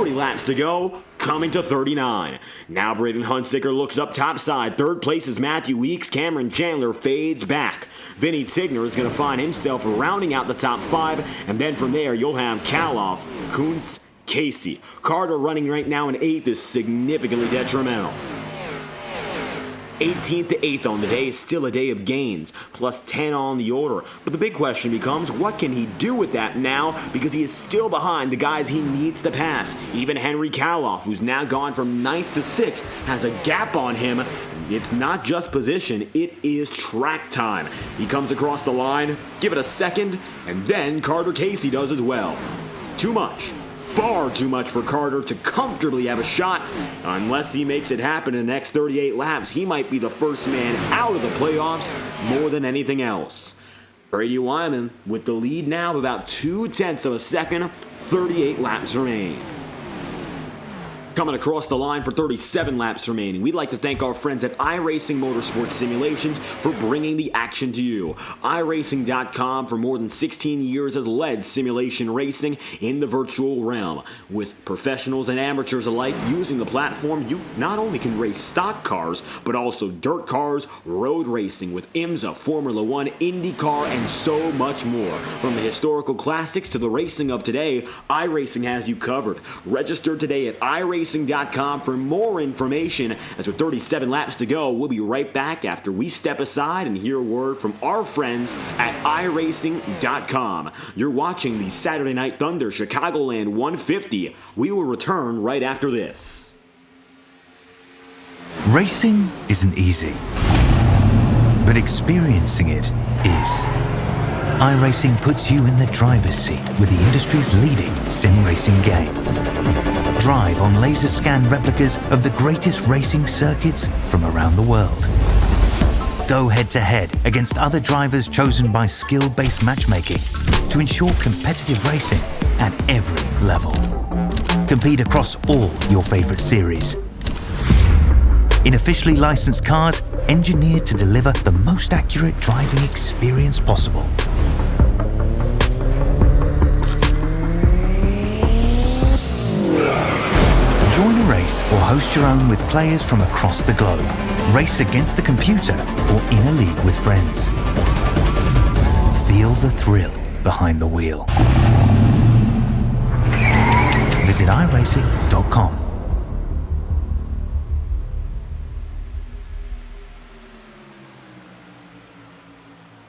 Speaker 1: Laps to go, coming to 39. Now Braden Hunsicker looks up topside. 3rd place is Matthew Weeks. Cameron Chandler fades back. Vinny Tigner is going to find himself rounding out the top 5, and then from there you'll have Kaloff, Kuntz, Casey. Carter running right now in 8th is significantly detrimental. 18th to 8th on the day is still a day of gains, plus 10 on the order. But the big question becomes, what can he do with that now? Because he is still behind the guys he needs to pass. Even Henry Kaloff, who's now gone from 9th to 6th, has a gap on him. It's not just position, it is track time. He comes across the line, give it a second, and then Carter Casey does as well. Too much. Far too much for Carter to comfortably have a shot. Unless he makes it happen in the next 38 laps, he might be the first man out of the playoffs more than anything else. Brady Weileman with the lead now of about 0.2 of a second, 38 laps remain. Coming across the line for 37 laps remaining, we'd like to thank our friends at iRacing Motorsport Simulations for bringing the action to you. iRacing.com for more than 16 years has led simulation racing in the virtual realm. With professionals and amateurs alike using the platform, you not only can race stock cars, but also dirt cars, road racing with IMSA, Formula 1, Indycar, and so much more. From the historical classics to the racing of today, iRacing has you covered. Register today at iRacing.com for more information. As with 37 laps to go, we'll be right back after we step aside and hear a word from our friends at iRacing.com. You're watching the Saturday Night Thunder Chicagoland 150. We will return right after this.
Speaker 2: Racing isn't easy, but experiencing it is. iRacing puts you in the driver's seat with the industry's leading sim racing game. Drive on laser scan replicas of the greatest racing circuits from around the world. Go head-to-head against other drivers chosen by skill-based matchmaking to ensure competitive racing at every level. Compete across all your favorite series. In officially licensed cars engineered to deliver the most accurate driving experience possible. Join a race or host your own with players from across the globe. Race against the computer or in a league with friends. Feel the thrill behind the wheel. Visit iRacing.com.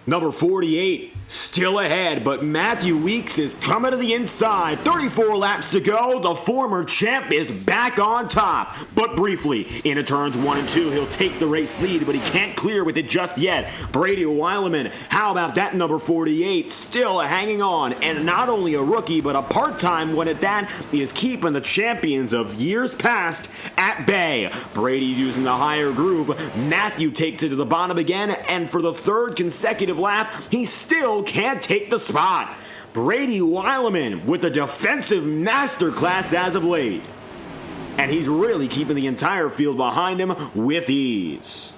Speaker 1: Number 48, still ahead, but Matthew Weeks is coming to the inside. 34 laps to go. The former champ is back on top. But briefly, into turns 1 and 2, he'll take the race lead, but he can't clear with it just yet. Brady Weileman, how about that number 48? Still hanging on, and not only a rookie, but a part-time one at that, is keeping the champions of years past at bay. Brady's using the higher groove. Matthew takes it to the bottom again, and for the third consecutive lap, he still can't take the spot. Brady Weileman with a defensive masterclass as of late. And he's really keeping the entire field behind him with ease.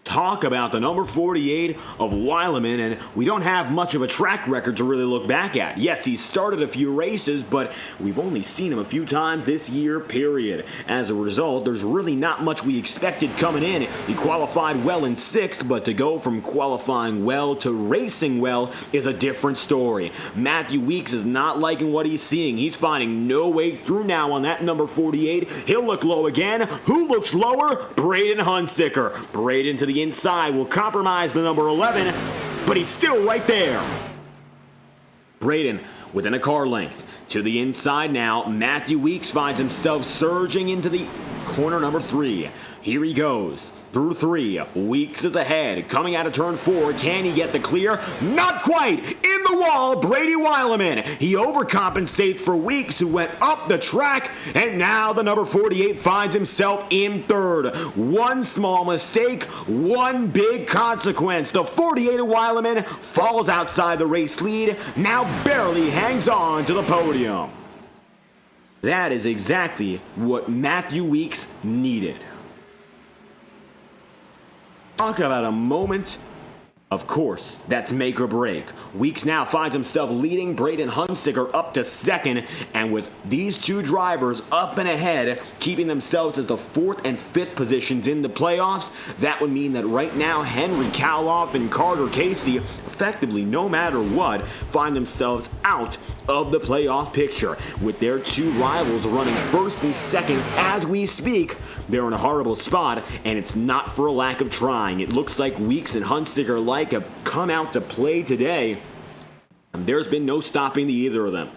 Speaker 1: Talk about the number 48 of Weileman, and we don't have much of a track record to really look back at. Yes, he started a few races, but we've only seen him a few times this year, period. As a result, there's really not much we expected coming in. He qualified well in 6th, but to go from qualifying well to racing well is a different story. Matthew Weeks is not liking what he's seeing. He's finding no way through now on that number 48. He'll look low again. Who looks lower? Braden Hunsicker. Braden to the inside will compromise the number 11, but he's still right there. Braden within a car length. To the inside now, Matthew Weeks finds himself surging into the corner number 3. Here he goes. Through 3, Weeks is ahead. Coming out of turn 4, can he get the clear? Not quite! In the wall, Brady Weileman. He overcompensates for Weeks, who went up the track, and now the number 48 finds himself in 3rd. One small mistake, one big consequence. The 48 of Weileman falls outside the race lead, now barely hangs on to the podium. That is exactly what Matthew Weeks needed. Talk about a moment. Of course, that's make or break. Weeks now finds himself leading Braden Hunsicker up to 2nd, and with these two drivers up and ahead, keeping themselves as the 4th and 5th positions in the playoffs, that would mean that right now Henry Kaloff and Carter Casey, effectively no matter what, find themselves out of the playoff picture. With their two rivals running 1st and 2nd as we speak, they're in a horrible spot, and it's not for a lack of trying. It looks like Weeks and Hunsicker have come out to play today, and there's been no stopping either of them.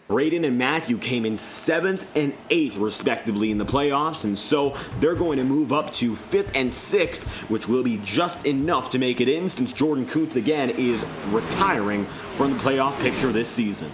Speaker 1: Braden and Matthew came in 7th and 8th respectively in the playoffs, and so they're going to move up to 5th and 6th, which will be just enough to make it in, since Jordan Kuntz again is retiring from the playoff picture this season.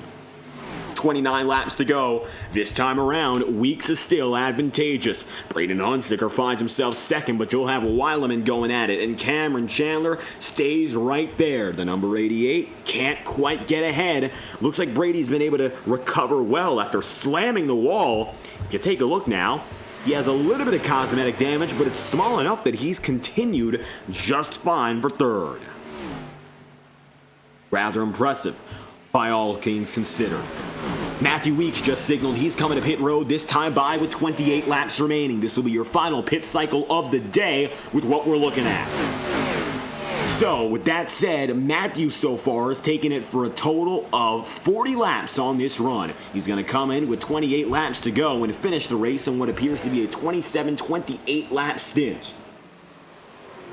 Speaker 1: 29 laps to go. This time around, Weeks is still advantageous. Braden Hunsicker finds himself 2nd, but you'll have Weileman going at it, and Cameron Chandler stays right there. The number 88 can't quite get ahead. Looks like Brady's been able to recover well after slamming the wall. If you take a look now, he has a little bit of cosmetic damage, but it's small enough that he's continued just fine for 3rd. Rather impressive, by all things considered. Matthew Weeks just signaled he's coming to pit road, this time by with 28 laps remaining. This will be your final pit cycle of the day with what we're looking at. So, with that said, Matthew so far has taken it for a total of 40 laps on this run. He's going to come in with 28 laps to go and finish the race on what appears to be a 27-28 lap stint.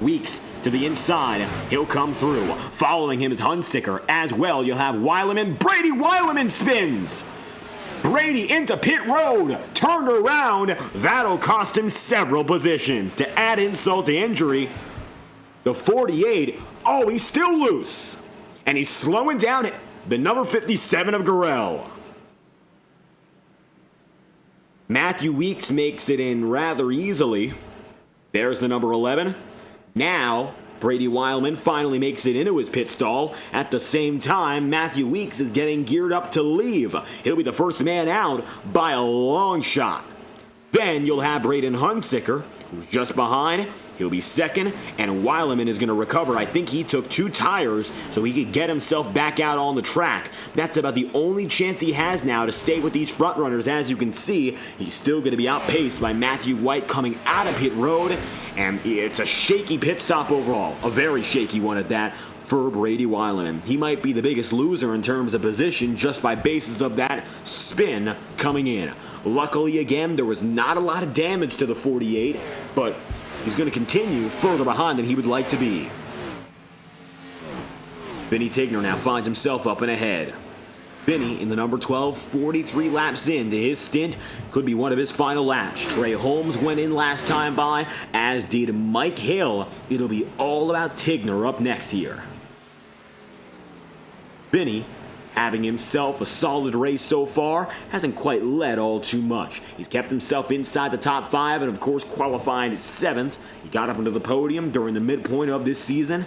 Speaker 1: Weeks to the inside, he'll come through. Following him is Hunsicker. As well, you'll have Weileman. Brady Weileman spins! Brady into pit road, turned around. That'll cost him several positions. To add insult to injury, the 48, he's still loose. And he's slowing down the number 57 of Gorell. Matthew Weeks makes it in rather easily. There's the number 11. Now, Brady Weileman finally makes it into his pit stall. At the same time, Matthew Weeks is getting geared up to leave. He'll be the first man out by a long shot. Then you'll have Braden Hunsicker, who's just behind. He'll be second, and Weileman is going to recover. I think he took 2 tires so he could get himself back out on the track. That's about the only chance he has now to stay with these front runners. As you can see, he's still going to be outpaced by Matthew White coming out of pit road, and it's a shaky pit stop overall. A very shaky one at that for Brady Weileman. He might be the biggest loser in terms of position just by basis of that spin coming in. Luckily, again, there was not a lot of damage to the 48, but he's going to continue further behind than he would like to be. Vinny Tigner now finds himself up and ahead. Vinny in the number 12, 43 laps into his stint, could be one of his final laps. Trey Holmes went in last time by, as did Mike Hill. It'll be all about Tigner up next here. Vinny, having himself a solid race so far, hasn't quite led all too much. He's kept himself inside the top 5 and of course qualified 7th. He got up into the podium during the midpoint of this season,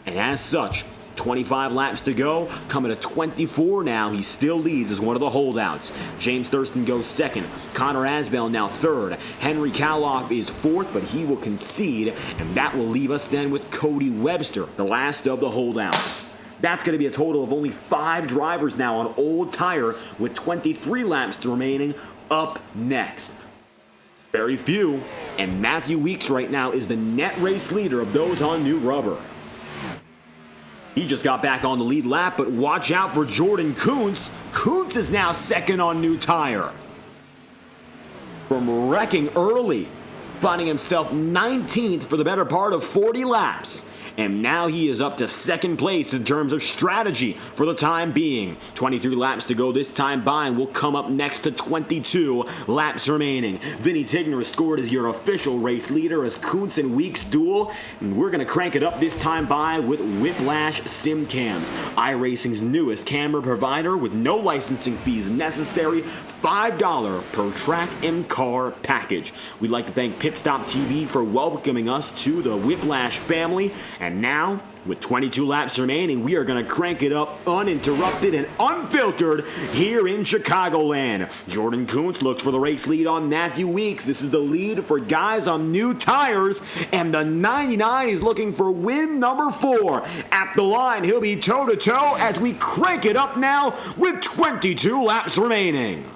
Speaker 1: and as such, 25 laps to go, coming to 24 now. He still leads as one of the holdouts. James Thurston goes second. Connor Asbell now third. Henry Kaloff is fourth, but he will concede, and that will leave us then with Cody Webster, the last of the holdouts. That's going to be a total of only 5 drivers now on old tire, with 23 laps remaining up next. Very few, and Matthew Weeks right now is the net race leader of those on new rubber. He just got back on the lead lap, but watch out for Jordan Kuntz. Kuntz is now second on new tire. From wrecking early, finding himself 19th for the better part of 40 laps. And now he is up to second place in terms of strategy for the time being. 23 laps to go this time by, and we'll come up next to 22 laps remaining. Vinny Tigner has scored as your official race leader as Kuntz and Weeks duel, and we're going to crank it up this time by with Whiplash Sim Cams, iRacing's newest camera provider with no licensing fees necessary, $5 per track and car package. We'd like to thank Pit Stop TV for welcoming us to the Whiplash family. And now, with 22 laps remaining, we are going to crank it up uninterrupted and unfiltered here in Chicagoland. Jordan Kuntz looks for the race lead on Matthew Weeks. This is the lead for guys on new tires, and the 99 is looking for win number 4. At the line, he'll be toe-to-toe as we crank it up now with 22 laps remaining.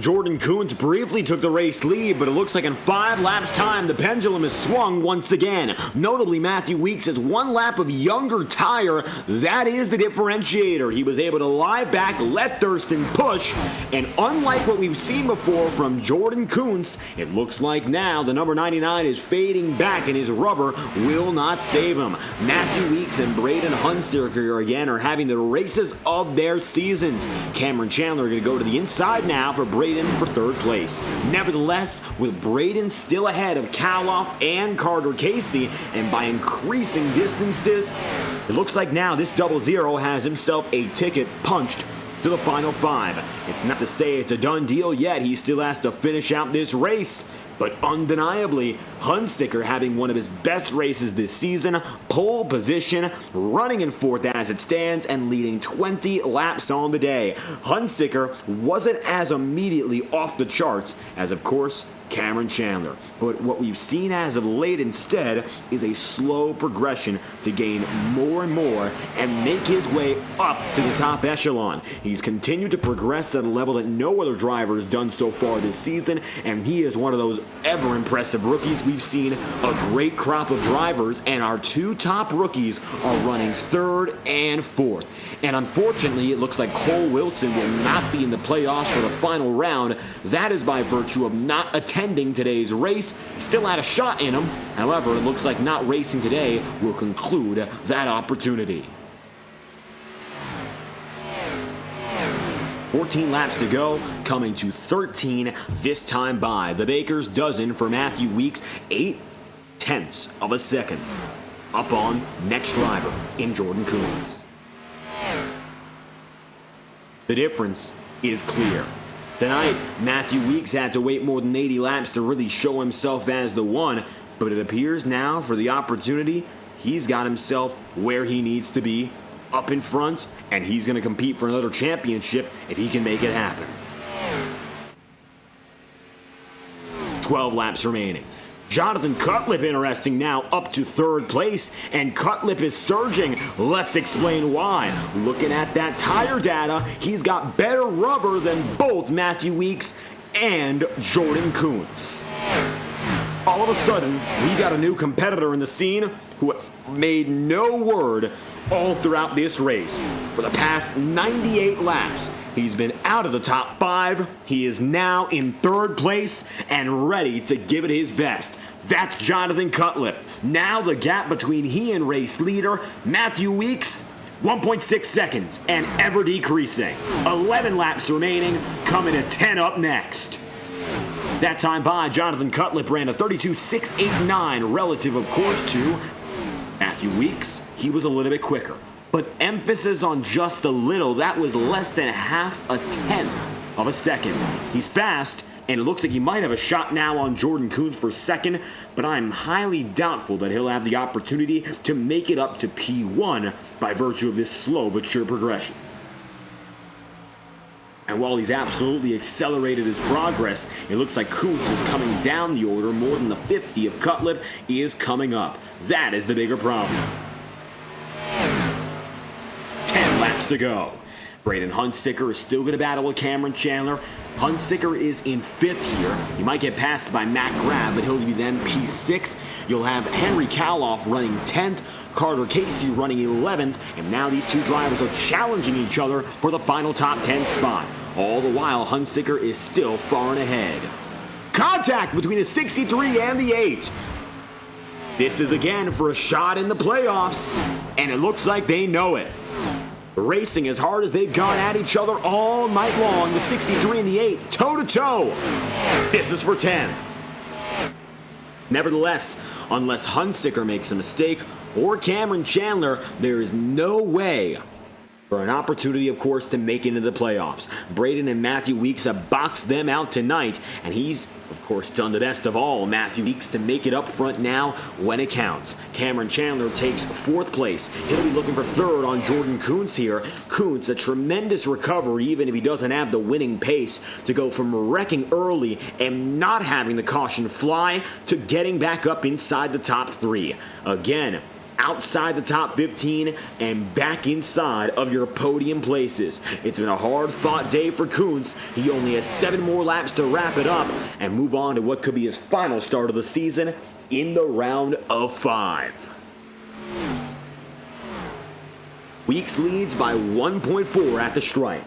Speaker 1: Jordan Kuntz briefly took the race lead, but it looks like in 5 laps time, the pendulum has swung once again. Notably, Matthew Weeks has 1 lap of younger tire. That is the differentiator. He was able to lie back, let Thurston push, and unlike what we've seen before from Jordan Kuntz, it looks like now the number 99 is fading back and his rubber will not save him. Matthew Weeks and Braden Hunsaker again are having the races of their seasons. Cameron Chandler are going to go to the inside now for Braden for 3rd place. Nevertheless, with Braden still ahead of Kaloff and Carter Casey, and by increasing distances, it looks like now this 00 has himself a ticket punched to the final 5. It's not to say it's a done deal yet. He still has to finish out this race. But undeniably, Hunsaker having one of his best races this season, pole position, running in 4th as it stands, and leading 20 laps on the day. Hunsaker wasn't as immediately off the charts as, of course, Cameron Chandler. But what we've seen as of late instead is a slow progression to gain more and more and make his way up to the top echelon. He's continued to progress at a level that no other driver has done so far this season, and he is one of those ever impressive rookies. We've seen a great crop of drivers, and our 2 top rookies are running 3rd and 4th. And unfortunately, it looks like Cole Wilson will not be in the playoffs for the final round. That is by virtue of not attending today's race. He still had a shot in him. However, it looks like not racing today will conclude that opportunity. 14 laps to go, coming to 13 this time by the Baker's dozen for Matthew Weeks, 0.8 of a second up on next driver in Jordan Kuntz. The difference is clear. Tonight, Matthew Weeks had to wait more than 80 laps to really show himself as the one, but it appears now for the opportunity, he's got himself where he needs to be, up in front, and he's going to compete for another championship if he can make it happen. 12 laps remaining. Jonathan Cutlip, interesting now, up to 3rd place, and Cutlip is surging. Let's explain why. Looking at that tire data, he's got better rubber than both Matthew Weeks and Jordan Kuntz. All of a sudden, we got a new competitor in the scene who has made no word all throughout this race. For the past 98 laps, he's been out of the top 5. He is now in 3rd place and ready to give it his best. That's Jonathan Cutlip. Now the gap between he and race leader Matthew Weeks, 1.6 seconds and ever decreasing. 11 laps remaining, coming to 10 up next. That time by, Jonathan Cutlip ran a 32.689 relative, of course, to Matthew Weeks. He was a little bit quicker. But emphasis on just a little, that was less than half a tenth of a second. He's fast, and it looks like he might have a shot now on Jordan Kuntz for 2nd, but I'm highly doubtful that he'll have the opportunity to make it up to P1 by virtue of this slow but sure progression. And while he's absolutely accelerated his progress, it looks like Kuntz is coming down the order. More than the 50 of Cutlip is coming up. That is the bigger problem. 10 laps to go. Braden Hunsaker is still going to battle with Cameron Chandler. Hunsaker is in 5th here. He might get passed by Matt Grab, but he'll be then P6. You'll have Henry Kaloff running 10th, Carter Casey running 11th, and now these 2 drivers are challenging each other for the final top 10 spot. All the while, Hunsaker is still far and ahead. Contact between the 63 and the 8. This is again for a shot in the playoffs, and it looks like they know it. Racing as hard as they've gone at each other all night long, the 63 and the 8, toe-to-toe. This is for 10th. Nevertheless, unless Hunsaker makes a mistake or Cameron Chandler, there is no way for an opportunity, of course, to make it into the playoffs. Braden and Matthew Weeks have boxed them out tonight, and he's, of course, done the best of all, Matthew Weeks, to make it up front now when it counts. Cameron Chandler takes 4th place. He'll be looking for 3rd on Jordan Kuntz here. Kuntz, a tremendous recovery, even if he doesn't have the winning pace, to go from wrecking early and not having the caution fly to getting back up inside the top 3. Again, outside the top 15 and back inside of your podium places. It's been a hard-fought day for Kuntz. He only has 7 more laps to wrap it up and move on to what could be his final start of the season in the round of 5. Weeks leads by 1.4 at the stripe.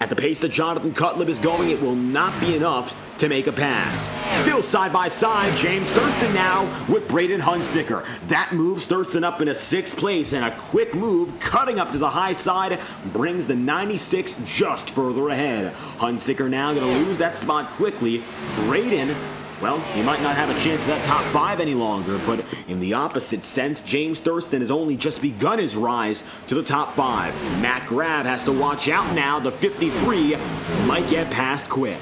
Speaker 1: At the pace that Jonathan Cutlip is going, it will not be enough to make a pass. Still side by side, James Thurston now with Braden Hunsicker. That moves Thurston up into 6th place, and a quick move cutting up to the high side brings the 96 just further ahead. Hunsicker now going to lose that spot quickly. Braden, well, he might not have a chance at that top 5 any longer, but in the opposite sense, James Thurston has only just begun his rise to the top 5. Matt Grab has to watch out now. The 53 might get past quick.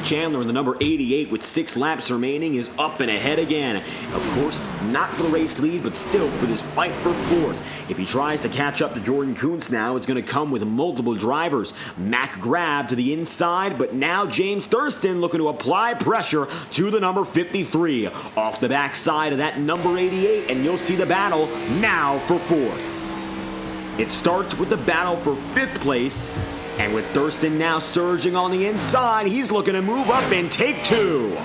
Speaker 1: Chandler in the number 88 with 6 laps remaining is up and ahead again. Of course, not for the race lead, but still for this fight for 4th. If he tries to catch up to Jordan Kuntz now, it's going to come with multiple drivers. Mac Grab to the inside, but now James Thurston looking to apply pressure to the number 53. Off the backside of that number 88, and you'll see the battle now for 4th. It starts with the battle for 5th place. And with Thurston now surging on the inside, he's looking to move up and take 2.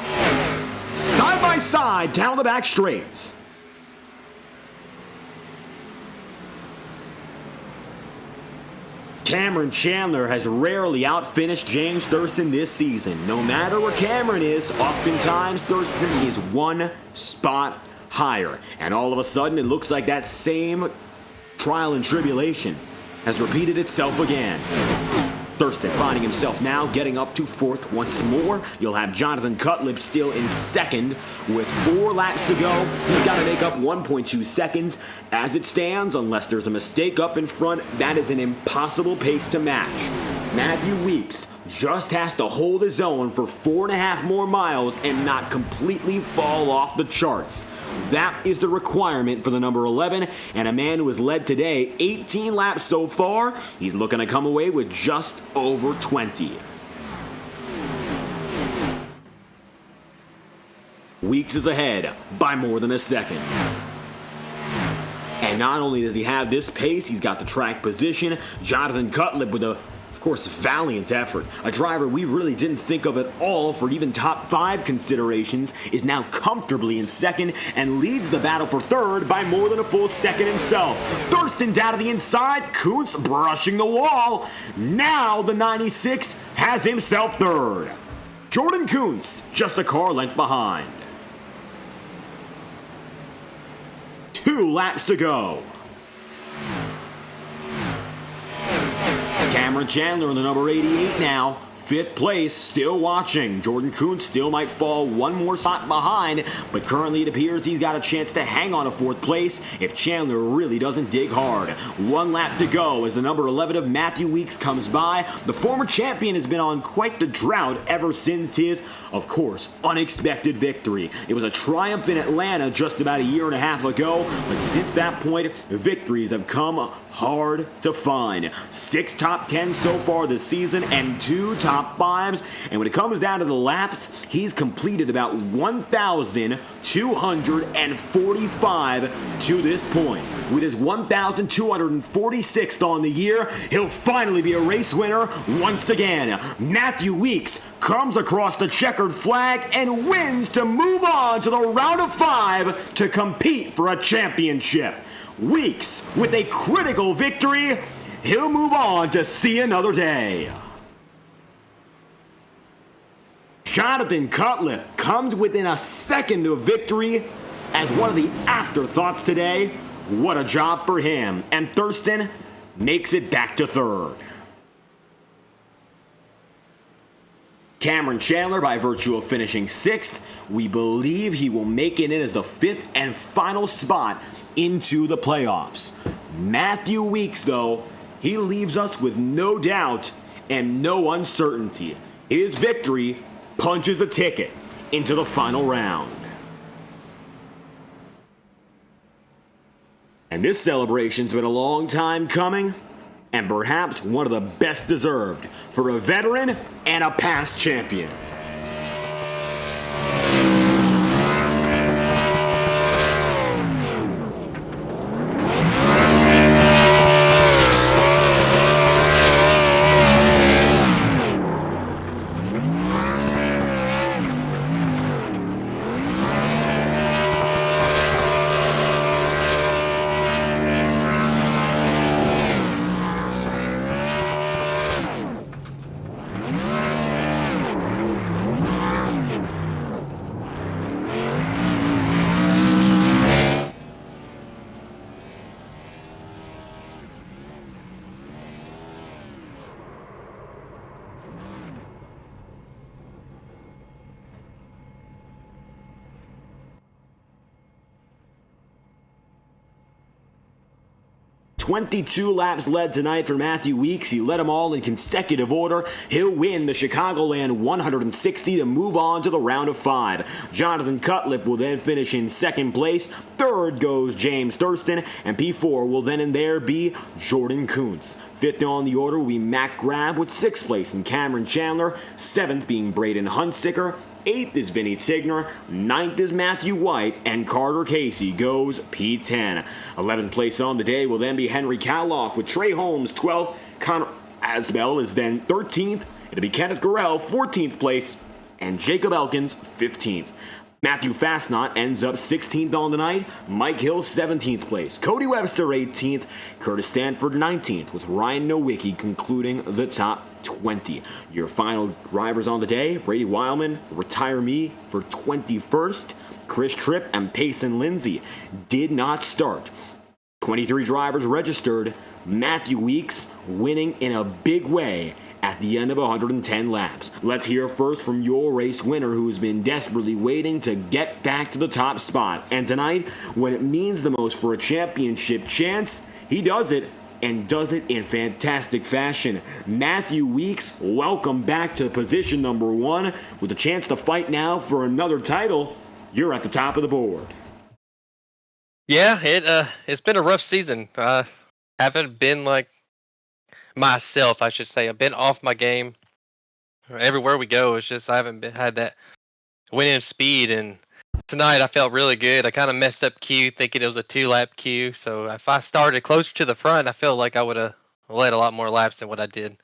Speaker 1: Side by side down the back straight. Cameron Chandler has rarely outfinished James Thurston this season. No matter where Cameron is, oftentimes Thurston is 1 spot higher. And all of a sudden, it looks like that same trial and tribulation has repeated itself again. Thurston finding himself now getting up to 4th once more. You'll have Jonathan Cutlip still in 2nd with 4 laps to go. He's got to make up 1.2 seconds. As it stands, unless there's a mistake up in front, that is an impossible pace to match. Matthew Weeks just has to hold his own for 4.5 more miles and not completely fall off the charts. That is the requirement for the number 11, and a man who has led today 18 laps so far. He's looking to come away with just over 20. Weeks is ahead by more than a second. And not only does he have this pace, he's got the track position. Jonathan Cutlip with a course, valiant effort. A driver we really didn't think of at all for even top 5 considerations is now comfortably in 2nd and leads the battle for 3rd by more than a full second himself. Thurston down to the inside, Kuntz brushing the wall. Now the 96 has himself 3rd. Jordan Kuntz just a car length behind. 2 laps to go. Cameron Chandler in the number 88 now. 5th place, still watching. Jordan Kuntz still might fall 1 more spot behind, but currently it appears he's got a chance to hang on to 4th place if Chandler really doesn't dig hard. 1 lap to go as the number 11 of Matthew Weeks comes by. The former champion has been on quite the drought ever since his, of course, unexpected victory. It was a triumph in Atlanta just about a year and a half ago, but since that point, victories have come hard to find. 6 top 10 so far this season and 2 top 5s, and when it comes down to the laps, he's completed about 1,245 to this point. With his 1,246th on the year, he'll finally be a race winner once again. Matthew Weeks comes across the checkered flag and wins to move on to the round of 5 to compete for a championship. Weeks with a critical victory, he'll move on to see another day. Jonathan Cutlip comes within a second of victory as one of the afterthoughts today. What a job for him. And Thurston makes it back to 3rd. Cameron Chandler, by virtue of finishing 6th, we believe he will make it in as the 5th and final spot into the playoffs. Matthew Weeks, though, he leaves us with no doubt and no uncertainty. His victory punches a ticket into the final round. And this celebration's been a long time coming, and perhaps one of the best deserved for a veteran and a past champion. "22 laps led tonight for Matthew Weeks. He led them all in consecutive order. He'll win the Chicagoland 160 to move on to the round of 5. Jonathan Cutlip will then finish in second place. Third goes James Thurston, and P4 will then and there be Jordan Kuntz. Fifth on the order will be Matt Grab with 6th place and Cameron Chandler. 7th being Braden Huntsicker. 8th is Vinny Tigner, 9th is Matthew White, and Carter Casey goes P10. 11th place on the day will then be Henry Kaloff with Trey Holmes 12th. Connor Asbell is then 13th. It'll be Kenneth Gorell 14th place, and Jacob Elkins 15th. Matthew Fastnot ends up 16th on the night. Mike Hill 17th place. Cody Webster 18th. Curtis Stanford 19th, with Ryan Nowicki concluding the top 20. Your final drivers on the day: Brady Weilman, retiree, for 21st. Chris Tripp and Payson Lindsay did not start. 23 drivers registered. Matthew Weeks winning in a big way at the end of 110 laps. Let's hear first from your race winner, who's been desperately waiting to get back to the top spot. And tonight, when it means the most for a championship chance, he does it, and does it in fantastic fashion. Matthew Weeks, welcome back to position number 1. With a chance to fight now for another title, you're at the top of the board.
Speaker 3: Yeah, it's been a rough season. Haven't been like myself, I should say. I've been off my game. Everywhere we go, it's just I haven't had that winning speed, and tonight I felt really good. I kind of messed up queue, thinking it was a 2-lap queue. So if I started closer to the front, I feel like I would have led a lot more laps than what I did.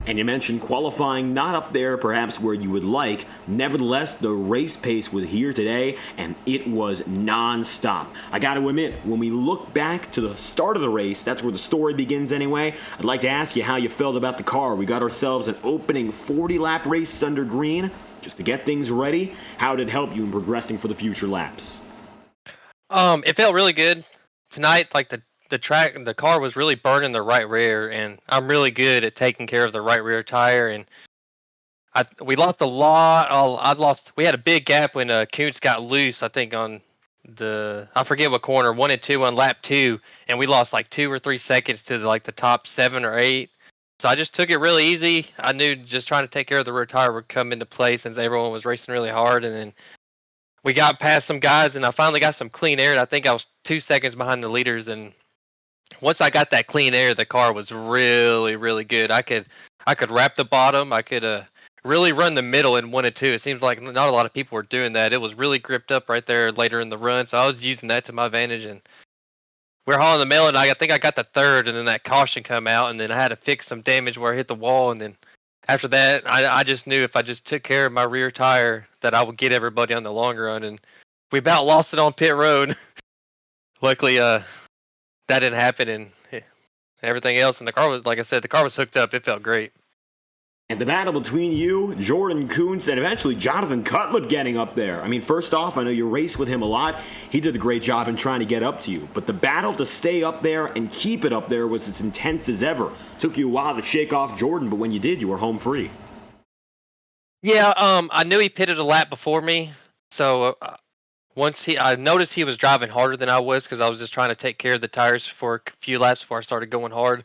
Speaker 1: And you mentioned qualifying not up there perhaps where you would like. Nevertheless, the race pace was here today, and it was non-stop. I got to admit, when we look back to the start of the race, that's where the story begins anyway. I'd like to ask you how you felt about the car. We got ourselves an opening 40-lap race under green just to get things ready. How did it help you in progressing for the future laps?
Speaker 3: It felt really good tonight. Like the car was really burning the right rear, and I'm really good at taking care of the right rear tire. And we lost a lot. We had a big gap when Kuntz got loose, I think, on I forget what corner, 1 and 2 on lap 2, and we lost like 2 or 3 seconds to the top 7 or 8. So I just took it really easy. I knew just trying to take care of the rear tire would come into play since everyone was racing really hard. And then we got past some guys, and I finally got some clean air. And I think I was 2 seconds behind the leaders. And once I got that clean air, the car was really, really good. I could wrap the bottom. I could really run the middle in 1 and 2. It seems like not a lot of people were doing that. It was really gripped up right there later in the run, so I was using that to my advantage. And we're hauling the mail, and I think I got the third, and then that caution come out, and then I had to fix some damage where I hit the wall. And then after that, I just knew if I just took care of my rear tire that I would get everybody on the long run. And we about lost it on pit road. Luckily, that didn't happen, and everything else. And the car was, like I said, the car was hooked up. It felt great.
Speaker 1: And the battle between you, Jordan Kuntz, and eventually Jonathan Cutlip getting up there. I mean, first off, I know you raced with him a lot. He did a great job in trying to get up to you. But the battle to stay up there and keep it up there was as intense as ever. Took you a while to shake off Jordan, but when you did, you were home free.
Speaker 3: Yeah, I knew he pitted a lap before me. So I noticed he was driving harder than I was because I was just trying to take care of the tires for a few laps before I started going hard.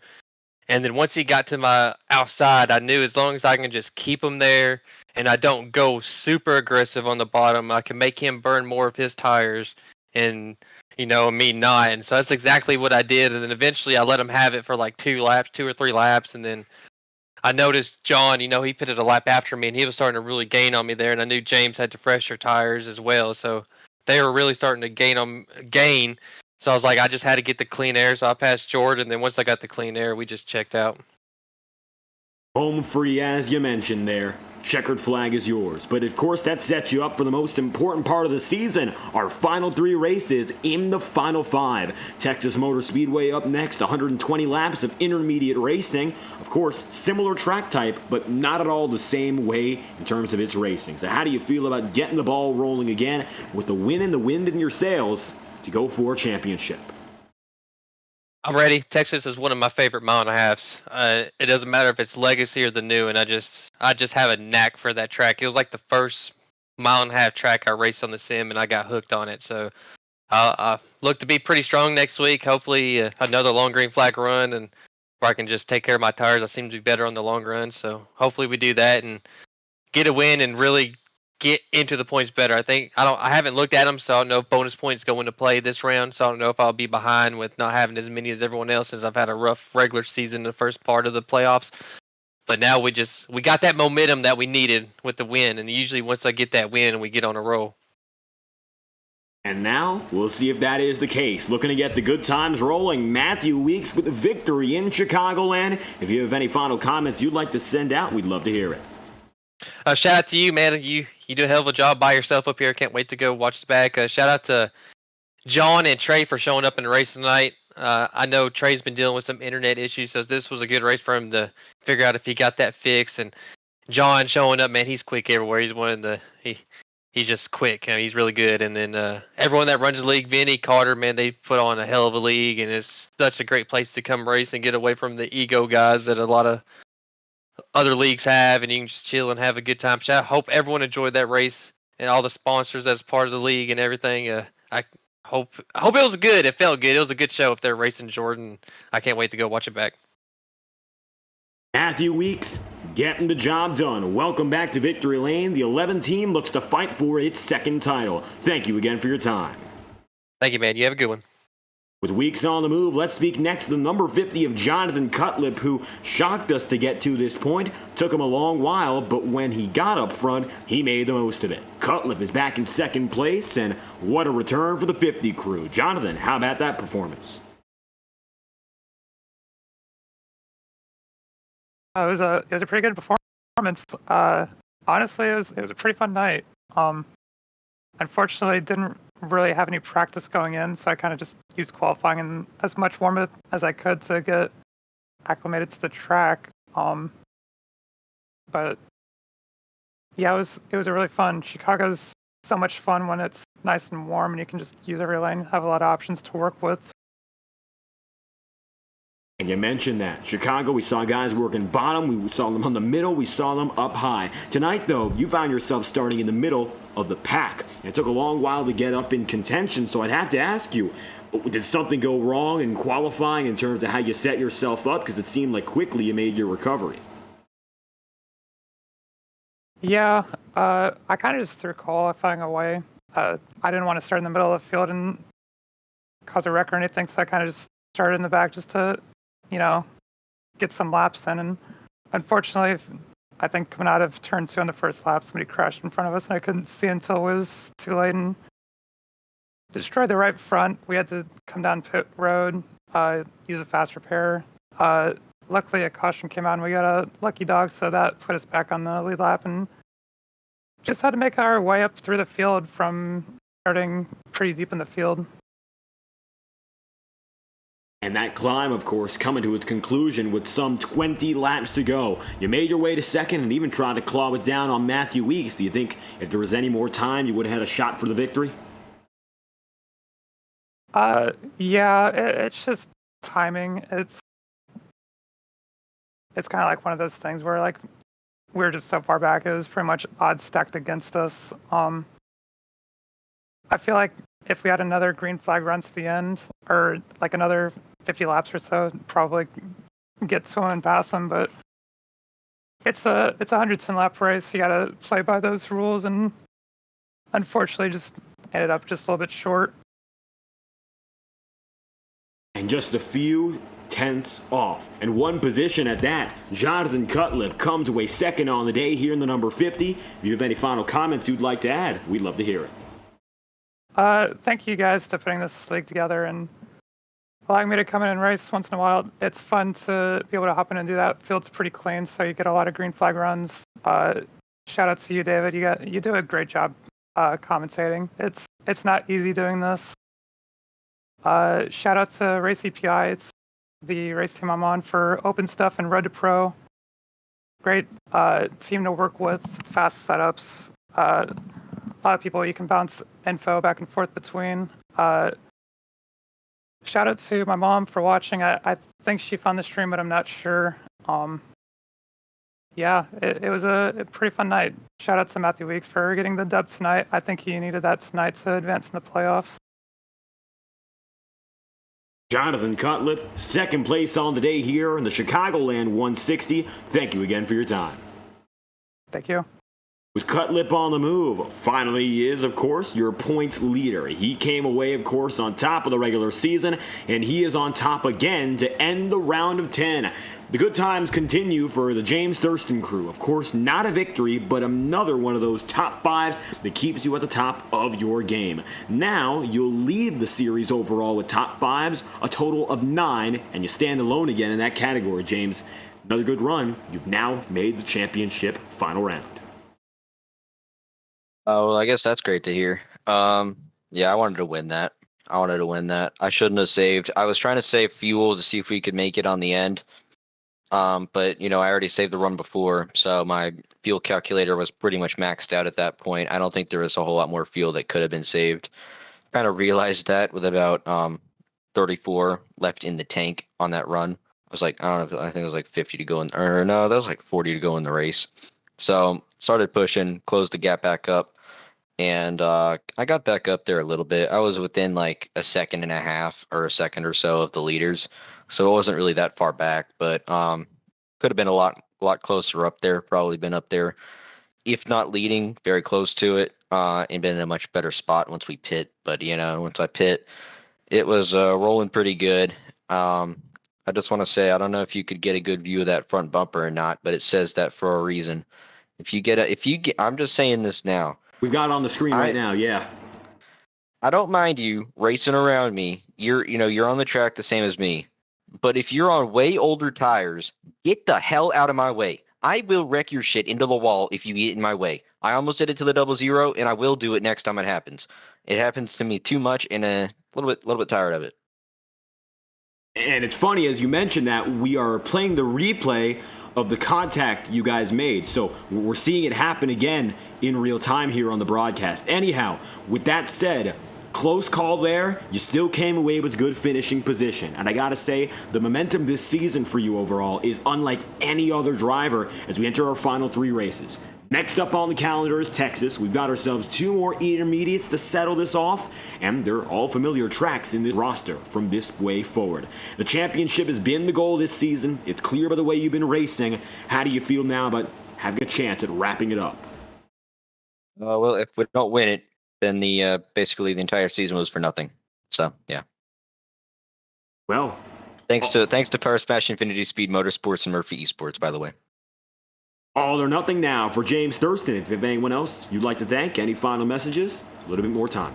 Speaker 3: And then once he got to my outside, I knew as long as I can just keep him there and I don't go super aggressive on the bottom, I can make him burn more of his tires. And and me not. And so that's exactly what I did. And then eventually I let him have it for like 2 or 3 laps. And then I noticed John, he pitted a lap after me and he was starting to really gain on me there. And I knew James had the fresher tires as well. So they were really starting to gain. So I was like, I just had to get the clean air. So I passed Jordan. And then once I got the clean air, we just checked out.
Speaker 1: Home free, as you mentioned there. Checkered flag is yours. But of course, that sets you up for the most important part of the season. Our final 3 races in the final 5. Texas Motor Speedway up next, 120 laps of intermediate racing. Of course, similar track type, but not at all the same way in terms of its racing. So how do you feel about getting the ball rolling again with the wind and the wind in your sails to go for a championship?
Speaker 3: I'm ready. Texas is one of my favorite mile and a halves. It doesn't matter if it's legacy or the new, and I just have a knack for that track. It was like the first mile and a half track I raced on the sim, and I got hooked on it. So I look to be pretty strong next week. Hopefully another long green flag run, and where I can just take care of my tires. I seem to be better on the long run, so hopefully we do that and get a win and really get into the points better. I haven't looked at them, so I don't know if bonus points go into play this round. So I don't know if I'll be behind with not having as many as everyone else, since I've had a rough regular season in the first part of the playoffs. But now we got that momentum that we needed with the win, and usually once I get that win, we get on a roll.
Speaker 1: And now, we'll see if that is the case. Looking to get the good times rolling, Matthew Weeks with the victory in Chicagoland. If you have any final comments you'd like to send out, we'd love to hear it.
Speaker 3: Shout out to you, man. You do a hell of a job by yourself up here. Can't wait to go watch this back. Shout out to John and Trey for showing up in the race tonight. I know Trey's been dealing with some internet issues, so this was a good race for him to figure out if he got that fixed. And John showing up, man, he's quick everywhere. He's he's just quick. He's really good. And then everyone that runs the league, Vinny, Carter, man, they put on a hell of a league, and it's such a great place to come race and get away from the ego guys that a lot of other leagues have, and you can just chill and have a good time. I hope everyone enjoyed that race and all the sponsors as part of the league and everything. I hope it was good. It felt good. It was a good show up there racing Jordan. I can't wait to go watch it back.
Speaker 1: Matthew Weeks getting the job done. Welcome back to Victory Lane. The 11 team looks to fight for its second title. Thank you again for your time.
Speaker 3: Thank you, man. You have a good one.
Speaker 1: With Weeks on the move, let's speak next to the number 50 of Jonathan Cutlip, who shocked us to get to this point. Took him a long while, but when he got up front, he made the most of it. Cutlip is back in second place, and what a return for the 50 crew. Jonathan, how about that performance?
Speaker 4: It was a pretty good performance. Honestly, it was a pretty fun night. Unfortunately, didn't really have any practice going in, so I kind of just used qualifying and as much warm-up as I could to get acclimated to the track. But yeah, it was a really fun. Chicago's so much fun when it's nice and warm and you can just use every lane, have a lot of options to work with.
Speaker 1: And you mentioned that. Chicago, we saw guys working bottom, we saw them on the middle, we saw them up high. Tonight, though, you found yourself starting in the middle of the pack. And it took a long while to get up in contention, so I'd have to ask you, did something go wrong in qualifying in terms of how you set yourself up? Because it seemed like quickly you made your recovery.
Speaker 4: Yeah, I kind of just threw qualifying away. I didn't want to start in the middle of the field and cause a wreck or anything, so I kind of just started in the back just to get some laps in. And unfortunately, I think coming out of turn 2 on the first lap, somebody crashed in front of us, and I couldn't see until it was too late and destroyed the right front. We had to come down pit road, use a fast repair. Luckily, a caution came out, and we got a lucky dog, so that put us back on the lead lap, and just had to make our way up through the field from starting pretty deep in the field.
Speaker 1: And that climb, of course, coming to its conclusion with some 20 laps to go. You made your way to second and even tried to claw it down on Matthew Weeks. Do you think if there was any more time, you would have had a shot for the victory?
Speaker 4: Yeah, it's just timing. It's kind of like one of those things where, like, we're just so far back. It was pretty much odds stacked against us. I feel like if we had another green flag run to the end, or like another 50 laps or so, probably get to him and pass him. But it's a 110 lap race. You got to play by those rules, and unfortunately, just ended up just a little bit short.
Speaker 1: and just a few tenths off. And one position at that. Jonathan Cutlip comes away second on the day here in the number 50. If you have any final comments you'd like to add, we'd love to hear it.
Speaker 4: Thank you guys for putting this league together and allowing me to come in and race once in a while. It's fun to be able to hop in and do that. Field's pretty clean, so you get a lot of green flag runs. Shout out to you, David. You do a great job commentating. It's not easy doing this. Shout out to Race EPI. It's the race team I'm on for open stuff and Road to Pro. Great team to work with, fast setups. A lot of people you can bounce info back and forth between. Shout out to my mom for watching. I think she found the stream, but I'm not sure. Yeah, it was a pretty fun night. Shout out to Matthew Weeks for getting the dub tonight. I think he needed that tonight to advance in the playoffs.
Speaker 1: Jonathan Cutlip, second place on the day here in the Chicagoland 160. Thank you again for your time.
Speaker 4: Thank you.
Speaker 1: With Cutlip on the move, finally he is, of course, your points leader. He came away, of course, on top of the regular season, and he is on top again to end the round of 10. The good times continue for the James Thurston crew. Of course, not a victory, but another one of those top fives that keeps you at the top of your game. Now, you'll lead the series overall with top fives, a total of 9, and you stand alone again in that category, James. Another good run. You've now made the championship final round.
Speaker 5: Oh, well, I guess that's great to hear. Yeah, I wanted to win that. I shouldn't have saved. I was trying to save fuel to see if we could make it on the end. But, I already saved the run before, so my fuel calculator was pretty much maxed out at that point. I don't think there was a whole lot more fuel that could have been saved. Kind of realized that with about 34 left in the tank on that run. I was like, I don't know, I think it was like 50 to go in, or no, that was like 40 to go in the race. So started pushing, closed the gap back up. And I got back up there a little bit. I was within like a second and a half or a second or so of the leaders, so it wasn't really that far back. But could have been a lot closer up there. Probably been up there, if not leading, very close to it, and been in a much better spot once we pit. But once I pit, it was rolling pretty good. I just want to say, I don't know if you could get a good view of that front bumper or not, but it says that for a reason. I'm just saying this now.
Speaker 1: We've got it on the screen right now, yeah.
Speaker 5: I don't mind you racing around me. You're on the track the same as me. But if you're on way older tires, get the hell out of my way. I will wreck your shit into the wall if you get in my way. I almost did it to the 00, and I will do it next time it happens. It happens to me too much, and a little bit tired of it.
Speaker 1: And it's funny, as you mentioned that, we are playing the replay of the contact you guys made. So we're seeing it happen again in real time here on the broadcast. Anyhow, with that said, close call there. You still came away with good finishing position. And I gotta say, the momentum this season for you overall is unlike any other driver as we enter our final 3 races. Next up on the calendar is Texas. We've got ourselves 2 more intermediates to settle this off, and they're all familiar tracks in this roster from this way forward. The championship has been the goal this season. It's clear by the way you've been racing. How do you feel now about having a chance at wrapping it up?
Speaker 5: Well, if we don't win it, then basically the entire season was for nothing. So, yeah.
Speaker 1: Well,
Speaker 5: thanks to Power Smash Infinity Speed Motorsports and Murphy Esports, by the way.
Speaker 1: All or nothing now for James Thurston. If you have anyone else you'd like to thank, any final messages, a little bit more time.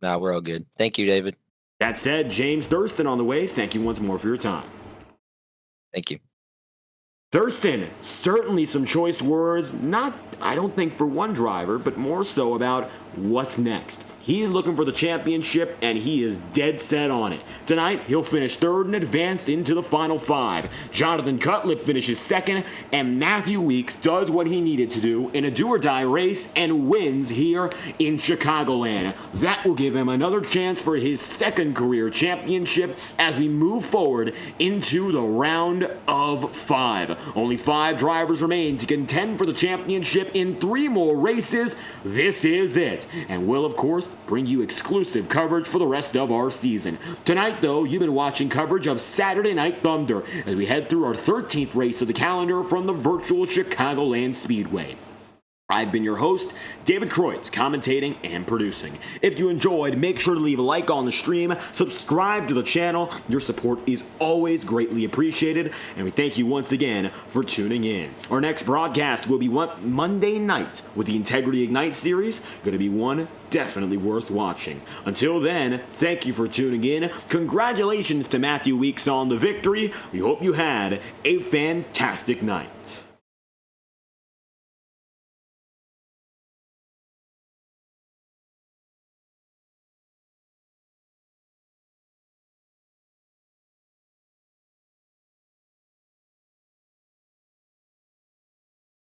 Speaker 5: Nah, we're all good. Thank you, David.
Speaker 1: That said, James Thurston on the way. Thank you once more for your time.
Speaker 5: Thank you.
Speaker 1: Thurston, certainly some choice words, not, I don't think, for one driver, but more so about what's next. He's looking for the championship, and he is dead set on it. Tonight, he'll finish 3rd and advance into the final 5. Jonathan Cutlip finishes 2nd, and Matthew Weeks does what he needed to do in a do-or-die race and wins here in Chicagoland. That will give him another chance for his 2nd career championship as we move forward into the round of 5. Only 5 drivers remain to contend for the championship in 3 more races. This is it, and we'll, of course, bring you exclusive coverage for the rest of our season. Tonight, though, you've been watching coverage of Saturday Night Thunder as we head through our 13th race of the calendar from the virtual Chicagoland Speedway. I've been your host, David Kreutz, commentating and producing. If you enjoyed, make sure to leave a like on the stream, subscribe to the channel. Your support is always greatly appreciated, and we thank you once again for tuning in. Our next broadcast will be Monday night with the Integrity Ignite series, going to be one definitely worth watching. Until then, thank you for tuning in. Congratulations to Matthew Weeks on the victory. We hope you had a fantastic night.